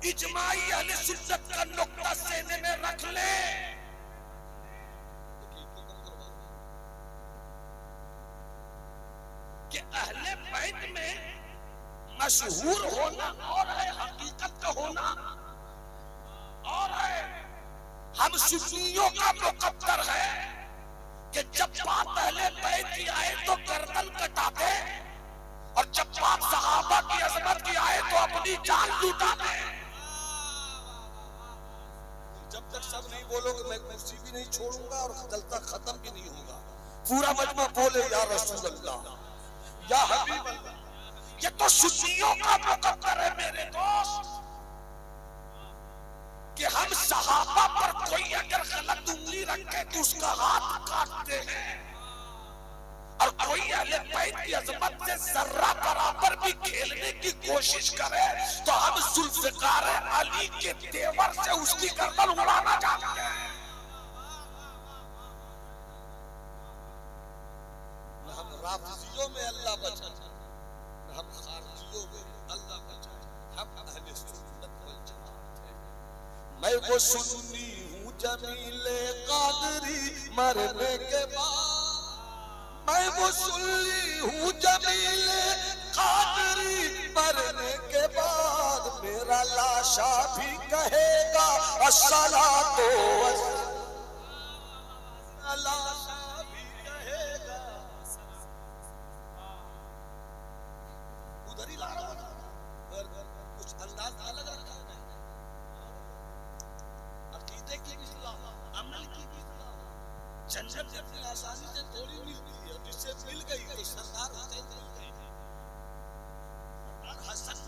[SPEAKER 2] इजमाई अहले सुन्नत का नुक्ता सीने में रख ले। कि अहले बैत में मशहूर होना और है हकीकत का होना और है। हम सुन्नियों का मुकद्दर है कि जब बात अहले बैत की आए तो गर्दन कटा दे, और जब बात सहाबा की अजमत की आए तो अपनी जान लूटा दे।
[SPEAKER 1] जब तक सब नहीं बोलोगे मैं कुर्सी भी नहीं छोड़ूंगा और जलसा खत्म भी नहीं होगा। पूरा मजमा बोले या रसूल अल्लाह या हबीब अल्लाह।
[SPEAKER 2] ये तो सुन्नियों का मुकद्दर है मेरे दोस्त कि हम सहाबा पर कोई अगर गलत उंगली रखे तो उसका हाथ काटते हैं, और कोई अहले बैत की अजमत से जर्रा बराबर भी खेलने की कोशिश करे तो हम जुल्फ़िकार अली के तेवर से उसकी गर्दन उड़ाना चाहते हैं।
[SPEAKER 1] न हम राफिजियों में अल्लाह बचाए, न हम खारिजियों में अल्लाह बचाए, हम अहले सुन्नत वल जमात हैं। मैं वो सुन्नी हूँ जमीले कादरी मरने के बाद, मैं वो सुन्नी हूँ जमीले कादरी मरने के बाद, मेरा लाशा भी कहेगा अस्सलातो लाशा भी कहेगा। उधर ही ला रहा हूँ कुछ अंदाज अलग रखा है। अकीदे की इस्लाह, अमल की इस्लाह, जन्नत इतनी आसानी से थोड़ी मिलती है, जिससे मिल गई तो सरदार हुसैन मिल गए।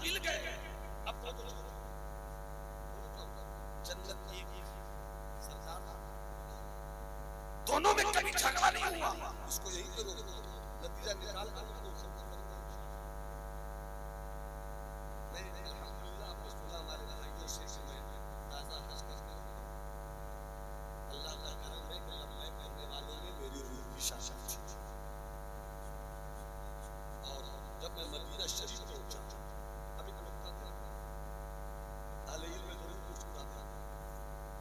[SPEAKER 2] मिल गए, अब तो जन्नत की सरकार, दोनों में कभी झगड़ा नहीं हुआ। उसको यही करो, नतीजा निकाल कर मैं अल्हम्दुलिल्लाह आपने सुना हमारे भाइयों से मैं ताजा हंस करके अल्लाह का करम है कि लम्बे करने वालों में मेरी रूह की शासन थी। और जब मैं मदीना शरीफ पहुंचा, अभी नुक्ता था आलैल में जरूर मुस्कुराता,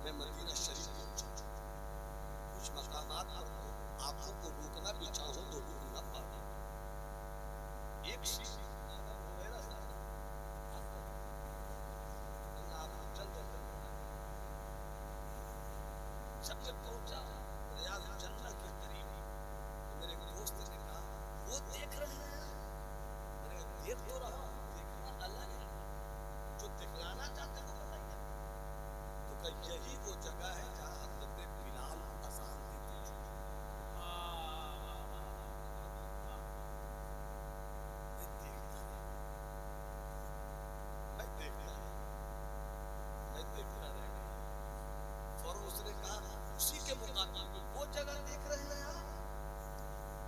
[SPEAKER 2] मैं मदीना शरीफ पहुंचा, कुछ मकामात पर आंखों को रोकना भी चाहूं तो रोक न पाऊं। एक चीज जब जब पहुंचा रियाज जन्नत के करीब, तो मेरे एक दोस्त ने कहा वो देख रहे हैं। मैंने कहा देख तो रहा हूं, देखना अलग है, जो दिखलाना चाहते हैं वो बताइए। तो कहा यही वो जगह है जहां हज़रत बिलाल अज़ान देते थे। मैं देखता रह गया। फौरन उसने कहा उसी के मुकाबले में वो जगह देख रहे हैं आप?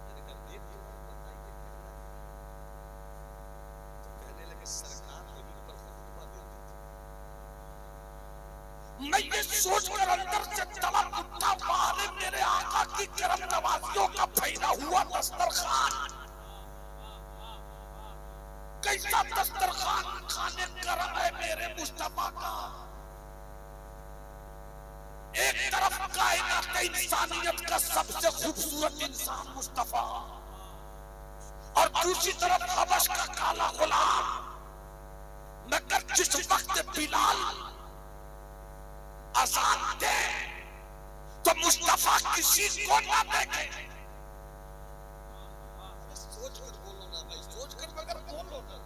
[SPEAKER 2] मैंने कहा देख तो बताइए। तो कहने लगे सरकार वहीं पर खुतबा देती थी। मैं ये सोचकर अंदर से तवा उठा, बाहर मेरे आका की करम नवाजियों का फैला हुआ दस्तरखान। कैसा दस्तरखान खाने करम है मेरे मुस्तफा का। एक तरफ कायनात का इंसानियत का सबसे खूबसूरत इंसान मुस्तफा, और दूसरी तरफ हबश का काला गुलाम। मगर जिस वक्त बिलाल अज़ान दे तो मुस्तफा किसी को ना देखे। सोच कर बोलो ना भाई, सोच कर मगर बोलो ना।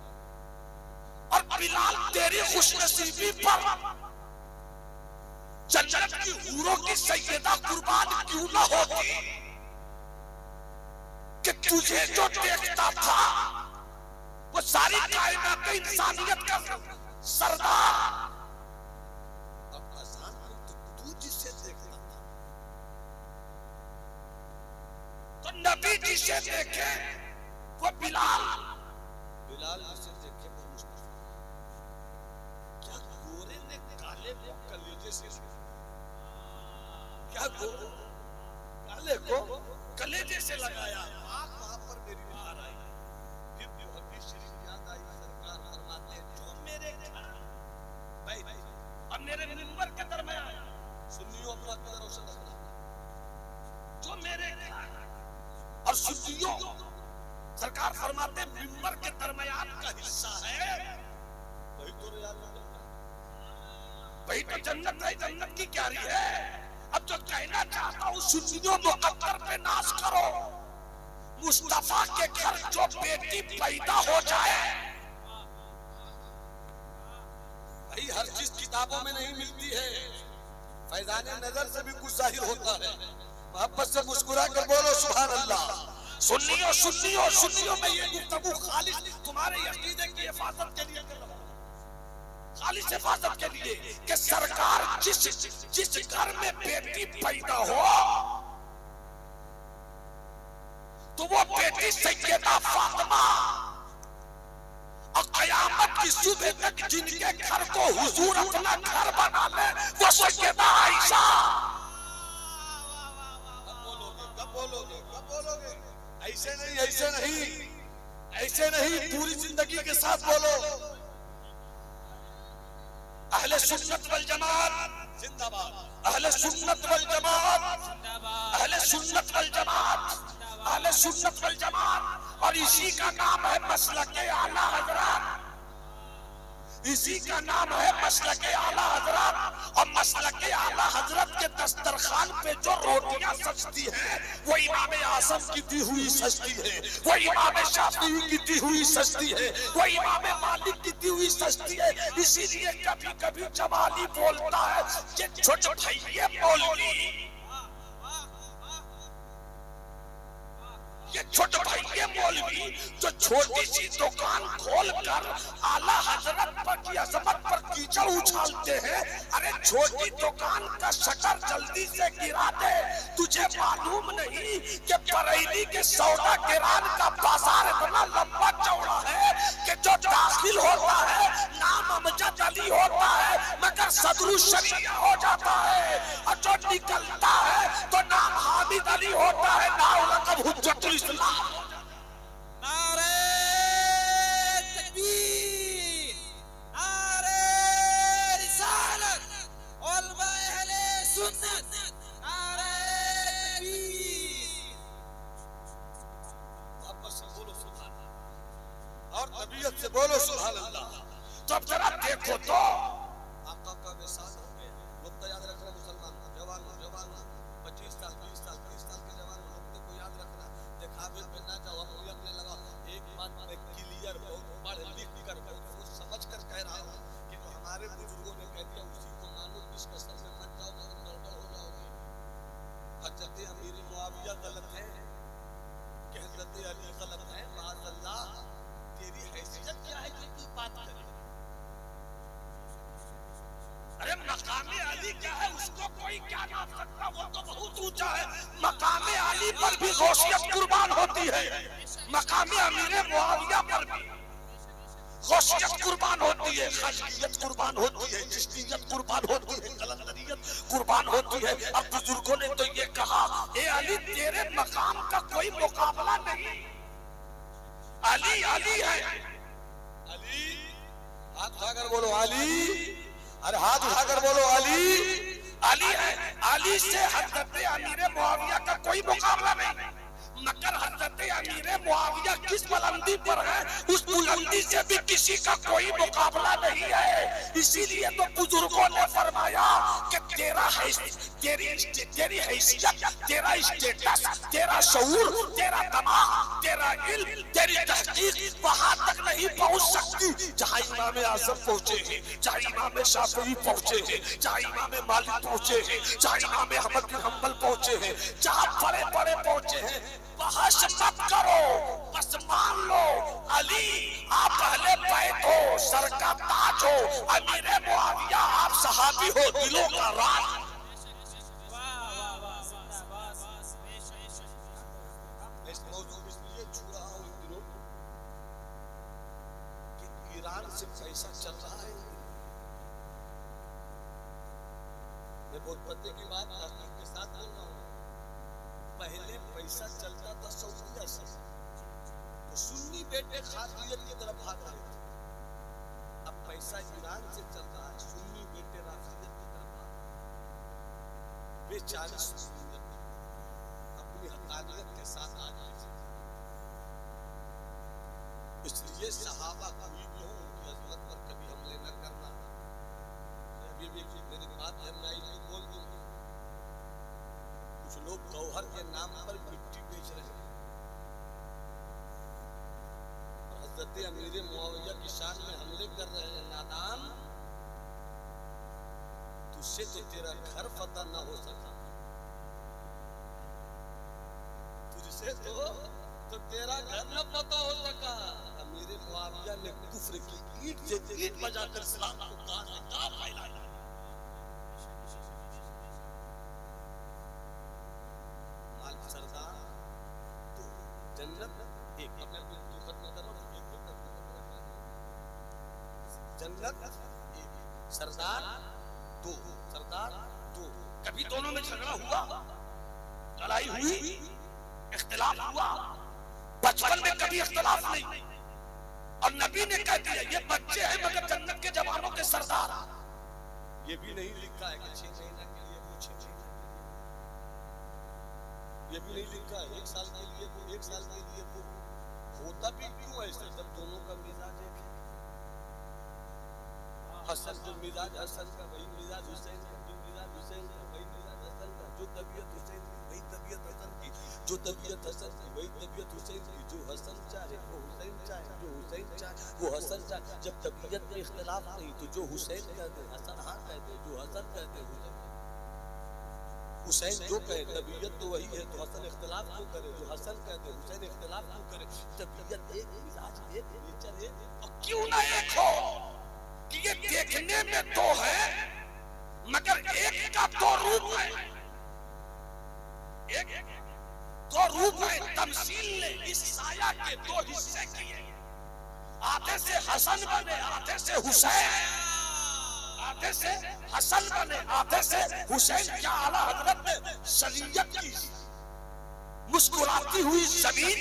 [SPEAKER 2] और बिलाल तेरी खुशनसीबी पर जन्नत की हूरों की सैयदा कुर्बान क्यों ना होती कि तुझे जो देखता था वो सारी कायनात की इंसानियत का सरदार। अब अज़ान को तो तू जिसे देखता था, तो नबी जिसे देखे वो बिलाल, बिलाल जिसे देखे वो मुस्तफा। क्या गोरे ने काले को कलेजे से, क्या काले को कलेजे से लगाया? आंख वहां पर मेरी बाहर आई, फिर जो हदीस शरीफ याद आई, सरकार फरमाते हैं जो मेरे भाई और मेरे मिंबर के दरमियान, सुन्नियों अपना कदर रोशन रखना, जो मेरे और सुन्नियों, सरकार फरमाते हैं मिंबर के दरमियान का हिस्सा है, वही तो रियाज, वही तो जन्नत है। जन्नत की क्यारी है। अब जो कहना चाहता हूं, सुन्नियों मुकद्दर पे नाश करो। मुस्तफा के घर जो बेटी पैदा हो जाए, भाई हर चीज किताबों में नहीं मिलती है, फैजाने नजर से भी कुछ जाहिर होता है। मोहब्बत से मुस्कुरा कर बोलो सुभान अल्लाह। सुन्नियों सुन्नियों सुन्नियों में ये गुफ्तगू खालिस तुम्हारे अकीदे की हिफाजत के लिए कर रहा हूं, खालिस हिफाजत के लिए कि सरकार जिस घर में बेटी पैदा हो तो वो बेटी सैयदा फातिमा, और क़यामत की सुबह तक जिनके घर को हुजूर अपना घर बना ले वो सैयदा आयशा। कब बोलोगे? ऐसे नहीं, ऐसे नहीं, ऐसे नहीं, पूरी जिंदगी के साथ बोलो। अहले सुन्नत वल जमात जिंदाबाद, अहले सुन्नत वल जमात, अहले सुन्नत वल जमात, अहले सुन्नत वल जमात। और इसी का नाम है मसलके आला हजरत, इसी का नाम है मसलके आला हजरत। और मसलके आला हजरत के दस्तरखान पे जो रोटियां सजती हैं वो इमाम आज़म की दी हुई सजती है, वो इमाम शाफी की दी हुई सजती है, वो इमाम मालिक की दी हुई सजती है। इसीलिए कभी कभी जमाली बोलता है कि छोटे भैया मौलवी, ये छोटे भैया मौलवी जो छोटी सी दुकान खोलकर आला हजरत पर की अजमत पर कीचड़ उछालते हैं, अरे छोटी दुकान का शटर जल्दी से गिरा दे। तुझे मालूम नहीं कि बरेली के सौदा किरान का बाजार इतना लंबा चौड़ा है कि जो दाखिल होता है नाम अमजद अली होता है मगर सदरुल शरिया हो जाता है, और जो निकलता है तो नाम हामिद अली होता है, नाम लक़ब हुज्जतुल इस्लाम।
[SPEAKER 3] नारे तकबीर, नारे रिसालत, उलमा अहले सुन्नत, नारे तकबीर।
[SPEAKER 2] आपस में बोलो सुभान अल्लाह, और तबीयत से बोलो सुभान अल्लाह। तो अब जरा देखो तो आका का विसाल हो गया। नुक्ता याद रखना मुसलमान, जवान 25 साल 20 साल 30 साल के जवान नुक्ते को याद रखना, दिखावे पे ना जाओ, अपने लगा। एक बात मैं क्लियर बहुत पढ़ लिख कर बहुत सोच समझ कर कह रहा हूँ कि जो हमारे बुजुर्गों ने कह दिया उसी को मानो, डिस्कशन में मत जाओ तो गड़बड़ हो जाओगे। हजरत अमीर मुआविया गलत है कि हजरत अली गलत है, माअल्लाह तेरी हैसियत क्या है कि तू बात करे? अरे मकामे अली क्या है, उसको कोई क्या नाप सकता, वो तो बहुत ऊंचा है। मकामे अली पर भी गौसियत कुर्बान होती है, मकामे अमीर मुआविया पर भी गौसियत कुर्बान होती है, खालियत कुर्बान होती है, चिश्तियत कुर्बान होती है, कलंदरियत कुर्बान होती है। अब बुजुर्गों ने तो ये कहा, ए अली तेरे मकाम का कोई मुकाबला नहीं, अली अली है। अली हाथ उठाकर बोलो अली, अरे हाथ उठाकर बोलो अली अली है। अली से हजरत अमीर मुआविया का कोई मुकाबला नहीं, मगर हजरत अमीर मुआविया किस बुलंदी पर है, उस बुलंदी से भी किसी का कोई मुकाबला नहीं है। इसीलिए तो बुजुर्गों ने फरमाया कि तेरी हैसियत, तेरा स्टेटस, तेरा शऊर, तेरा दिमाग, तेरा इल्म, तेरी तहकीक वहां तक नहीं पहुंच सकती जहां इमाम आज़म पहुंचे हैं, जहां इमाम शाफी पहुंचे हैं, जहां इमाम मालिक पहुंचे हैं, जहां इमाम अहमद बिन हंबल पहुंचे हैं, जहां बड़े बड़े पहुंचे हैं। बहस मत करो, बस मान लो अली आप पहले बैत हो, सर का ताज हो, अमीर मुआविया आप सहाबी हो, दिलों का राज। इस मौजूद इसलिए छू रहा हूं इन दिनों कि ईरान से पैसा चल रहा है। मैं बहुत पते की बात तहकीक के साथ बोल रहा हूं। पहले पैसा चलता था सऊदीया से, तो सुन्नी बेटे खालियत की तरफ भाग रहे थे। अब पैसा ईरान से चल रहा है, सुन्नी बेटे राफियत की तरफ भाग रहे। बेचारी सुन्नियत अपनी हकानियत के साथ आ गई। इसलिए सहाबा कोई भी हो उनकी अजमत पर कभी हमले न करना। अभी भी मेरी बात है, मैं ये बोल दूं, कुछ लोग गौहर के नाम पर मिट्टी बेच रहे हैं और हजरत अमीर मुआविया की शान में हमले कर रहे हैं। नादान, तुझसे तो तेरा घर फतह न हो सका, तुझसे तो तेरा घर न फतह हो सका। अमीर मुआविया ने कुफ्र की ईंट से ईंट बजाकर इस्लाम को कहां फैलाया। सरदार तो जन्नत एक, मैं बिल्कुल खत्म कर रहा हूं, जन्नत एक, सरदार दो, सरदार दो। कभी दोनों में झगड़ा हुआ, लड़ाई हुई, इख्तिलाफ हुआ, बचपन में कभी इख्तिलाफ नहीं। और नबी ने कह दिया ये बच्चे हैं मगर जन्नत के जवानों के सरदार। ये भी नहीं लिखा है कि 6 महीने के लिए वो 6 महीने, ये भी नहीं लिखा है 1 साल के लिए वो 1 साल के लिए वो। होता भी क्यों ऐसा जब दोनों का मिजाज एक है? हसन जो मिजाज हसन का वही मिजाज हुसैन का, जो मिजाज हुसैन का वही मिजाज हसन का, जो तबीयत हुसैन की वही तबीयत हसन की, जो तबीयत हसन की वही तबीयत हुसैन की। जो हसन चाहे वो हुसैन चाहे, जो हुसैन चाहे वो हसन चाहे। जब तबीयत में इख्तिलाफ नहीं तो जो हुसैन कह दे हसन हाँ कह दे, जो हसन कह दे हुसैन। हुसैन जो कहे तबीयत तो वही है, तो हसन इख्तिलाफ क्यों करे? जो हसन कहते हुसैन इख्तिलाफ क्यों करे? तबीयत एक, मिजाज एक, नेचर एक,
[SPEAKER 1] और क्यों ना एक हो कि ये देखने में दो है मगर एक का दो रूप है, एक दो रूप है। तमसील ने इस साया के दो हिस्से किए, आधे से हसन बने आधे से हुसैन, आधे से हसन बने आधे से हुसैन। क्या आला हजरत ने शरीयत की मुस्कुराती हुई जमीन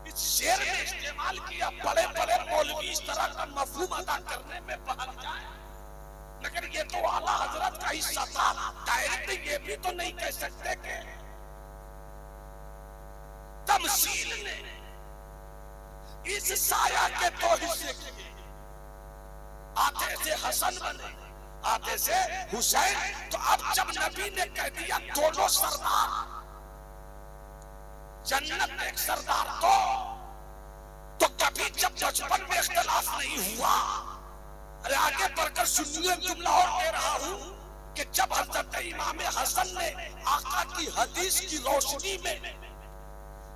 [SPEAKER 1] इस शेर में इस्तेमाल किया। बड़े बड़े मौलवी इस तरह का मफहूम अदा करने में बहक जाए, मगर ये तो आला हजरत का हिस्सा था। डायरेक्ट ये भी तो नहीं कह सकते कि तमसील ने इस साया के दो हिस्से किए, आधे से हसन बने आधे से हुसैन। तो अब जब नबी ने कह दिया दोनों सरदार, जन्नत में एक सरदार तो कभी जब बचपन में इख्तिलाफ नहीं हुआ। अरे आगे बढ़कर सुनिए, जुमला और कह रहा हूं कि जब हजरत इमाम हसन ने आका की हदीस की रोशनी में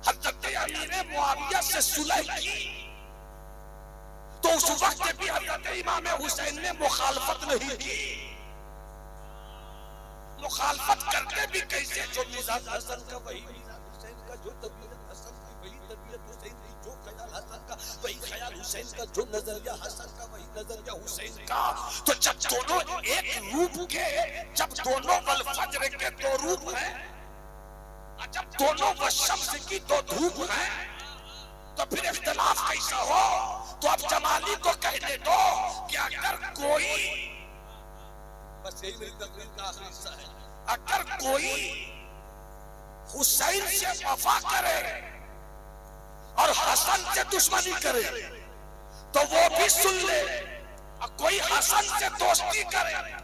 [SPEAKER 1] हजरत अमीर मुआविया से सुलह की, तो उस वक्त भी हजरत इमाम हुसैन ने मुखालफत नहीं की। मुखालफत करके भी कैसे? जो मिजाज हसन का वही मिजाज हुसैन का, जो तबीयत हसन की वही तबीयत हुसैन की, जो ख्याल हसन का वही ख्याल हुसैन का, जो नजरिया हसन का वही नजरिया हुसैन का। तो जब दोनों एक रूप के, जब दोनों वल फज्र के दो रूप हैं, जब दोनों व शम्स की दो धूप हैं, तो फिर इख्तिलाफ कैसा हो? तो अब जमाली को कहने दो कि अगर कोई, बस यही मेरी तकरीर का आखिरी हिस्सा है, अगर कोई हुसैन से वफा करे और हसन से दुश्मनी करे तो वो भी सुन ले, और कोई हसन से दोस्ती करे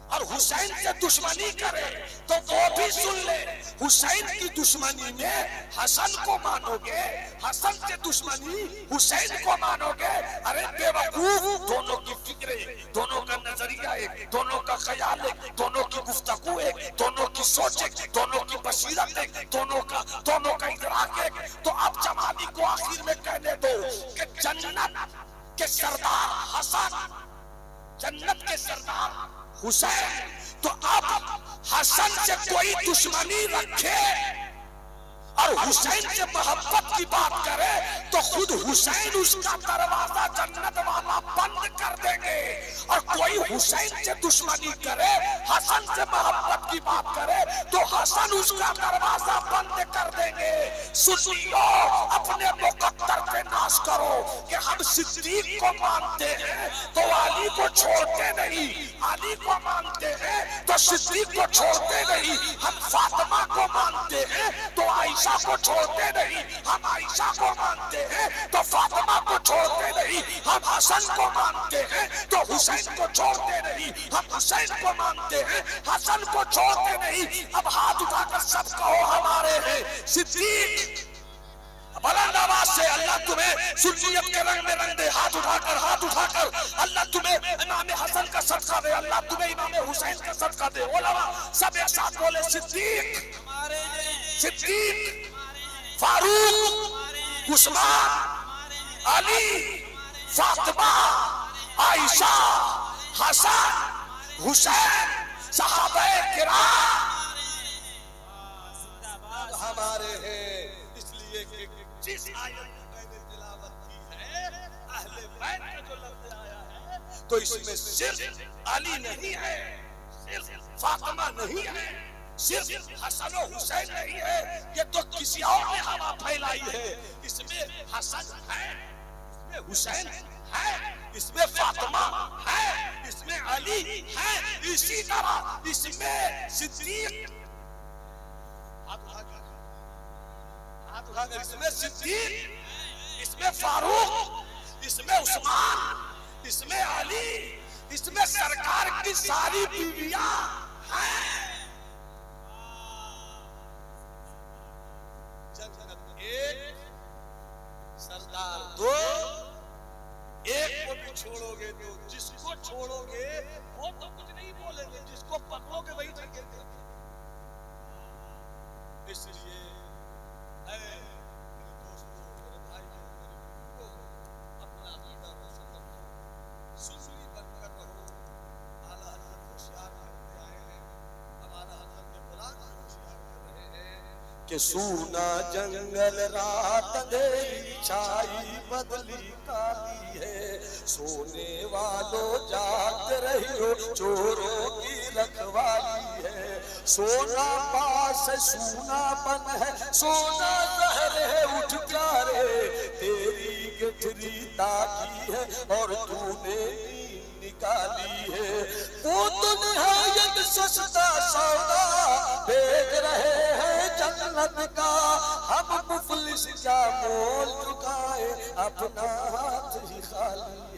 [SPEAKER 1] और हुसैन से दुश्मनी करे तो वो भी सुन ले। हुसैन की दुश्मनी में हसन को मानोगे, हसन से दुश्मनी हुसैन को मानोगे। अरे बेवकूफ, दोनों की फिक्र एक, दोनों का नजरिया एक, दोनों का ख्याल एक, दोनों की गुफ्तगू एक, दोनों की सोच एक, दोनों की बसीरत एक, दोनों का इदराक एक। तो अब जमाली को आखिर में कहने दो कि जन्नत के सरदार हसन, जन्नत के सरदार हुसैन। तो अब हसन से कोई दुश्मनी रखे और हुसैन से मोहब्बत की बात करे तो खुद हुसैन उसका दरवाजा जन्नत वाला बंद कर देंगे, और कोई हुसैन से दुश्मनी करे, हसन से मोहब्बत की बात करे तो हसन उसका दरवाजा बंद कर देंगे। सुनियो, अपने मुकद्दर पे नाश करो कि हम सिद्दीक को मानते हैं तो अली को छोड़ते नहीं, अली को मानते हैं तो सिद्दीक को छोड़ते नहीं, हम फातिमा को मानते हैं तो आयशा को छोड़ते नहीं, हम आयशा को मानते हैं तो फातिमा को छोड़ते नहीं, हम हसन को मानते हैं तो हुसैन को छोड़ते नहीं, हम हुसैन को मानते हैं हसन को छोड़ते नहीं। अब हाथ उठाकर सब कहो हमारे हैं सिद्दीक। बुलंद आवाज से अल्लाह तुम्हें सुन्नियत के रंग में रंग दे। हाथ उठाकर अल्लाह तुम्हें इमाम हसन का सदका दे, अल्लाह तुम्हें इमाम हुसैन का सदका दे। उलमा सब एक साथ बोले सिद्दीक, सिद्दीक, फारूक, उस्मान, अली, फातिमा, आयशा, हसन, हुसैन, सहाबाए किराम हमारे हैं। इसलिए कि जिस आयत में मैंने तिलावत की है अहले बैत का जो लफ्ज आया है तो इसमें सिर्फ अली नहीं है, सिर्फ फातिमा नहीं है, सिर्फ हसन और हुसैन नहीं है, ये तो किसी और ने हवा फैलाई है। इसमें हसन है, इसमें हुसैन है, इसमें फातिमा है, इसमें अली है, इसी तरह इसमें सिद्दीक, इसमें सिद्दीक, इसमें फारूक, इसमें उस्मान, इसमें अली, इसमें सरकार की सारी बीवियां हैं। एक सरदार दो, एक को भी छोड़ोगे तो जिसको छोड़ोगे वो तो कुछ नहीं बोलेंगे, जिसको पकड़ोगे वही ठगे।
[SPEAKER 2] इसलिए है मेरे दोस्तों, मेरे भाइयों, मेरे बुजुर्गों, अपना अकीदा रोशन रखो, सुन्नी बनकर रहो। आला हज़रत होशियार करते आए हैं, हमारा हज़रत बुलान होशियार कर रहे हैं कि सूना जंगल रात अंधेरी छाई बदली काली है, सोने वालों जाग रहियो चोरों की रखवाली है। सोना पास है सूनापन है, सोना जहर है उठ प्यारे, तेरी गठरी ताकी है और तूने नींद निकाली है। वो तो निहायत सस्ता सौदा बेच रहे हैं जन्नत का, हम मुफलिस क्या मोल चुकाए, अपना हाथ ही खाली है।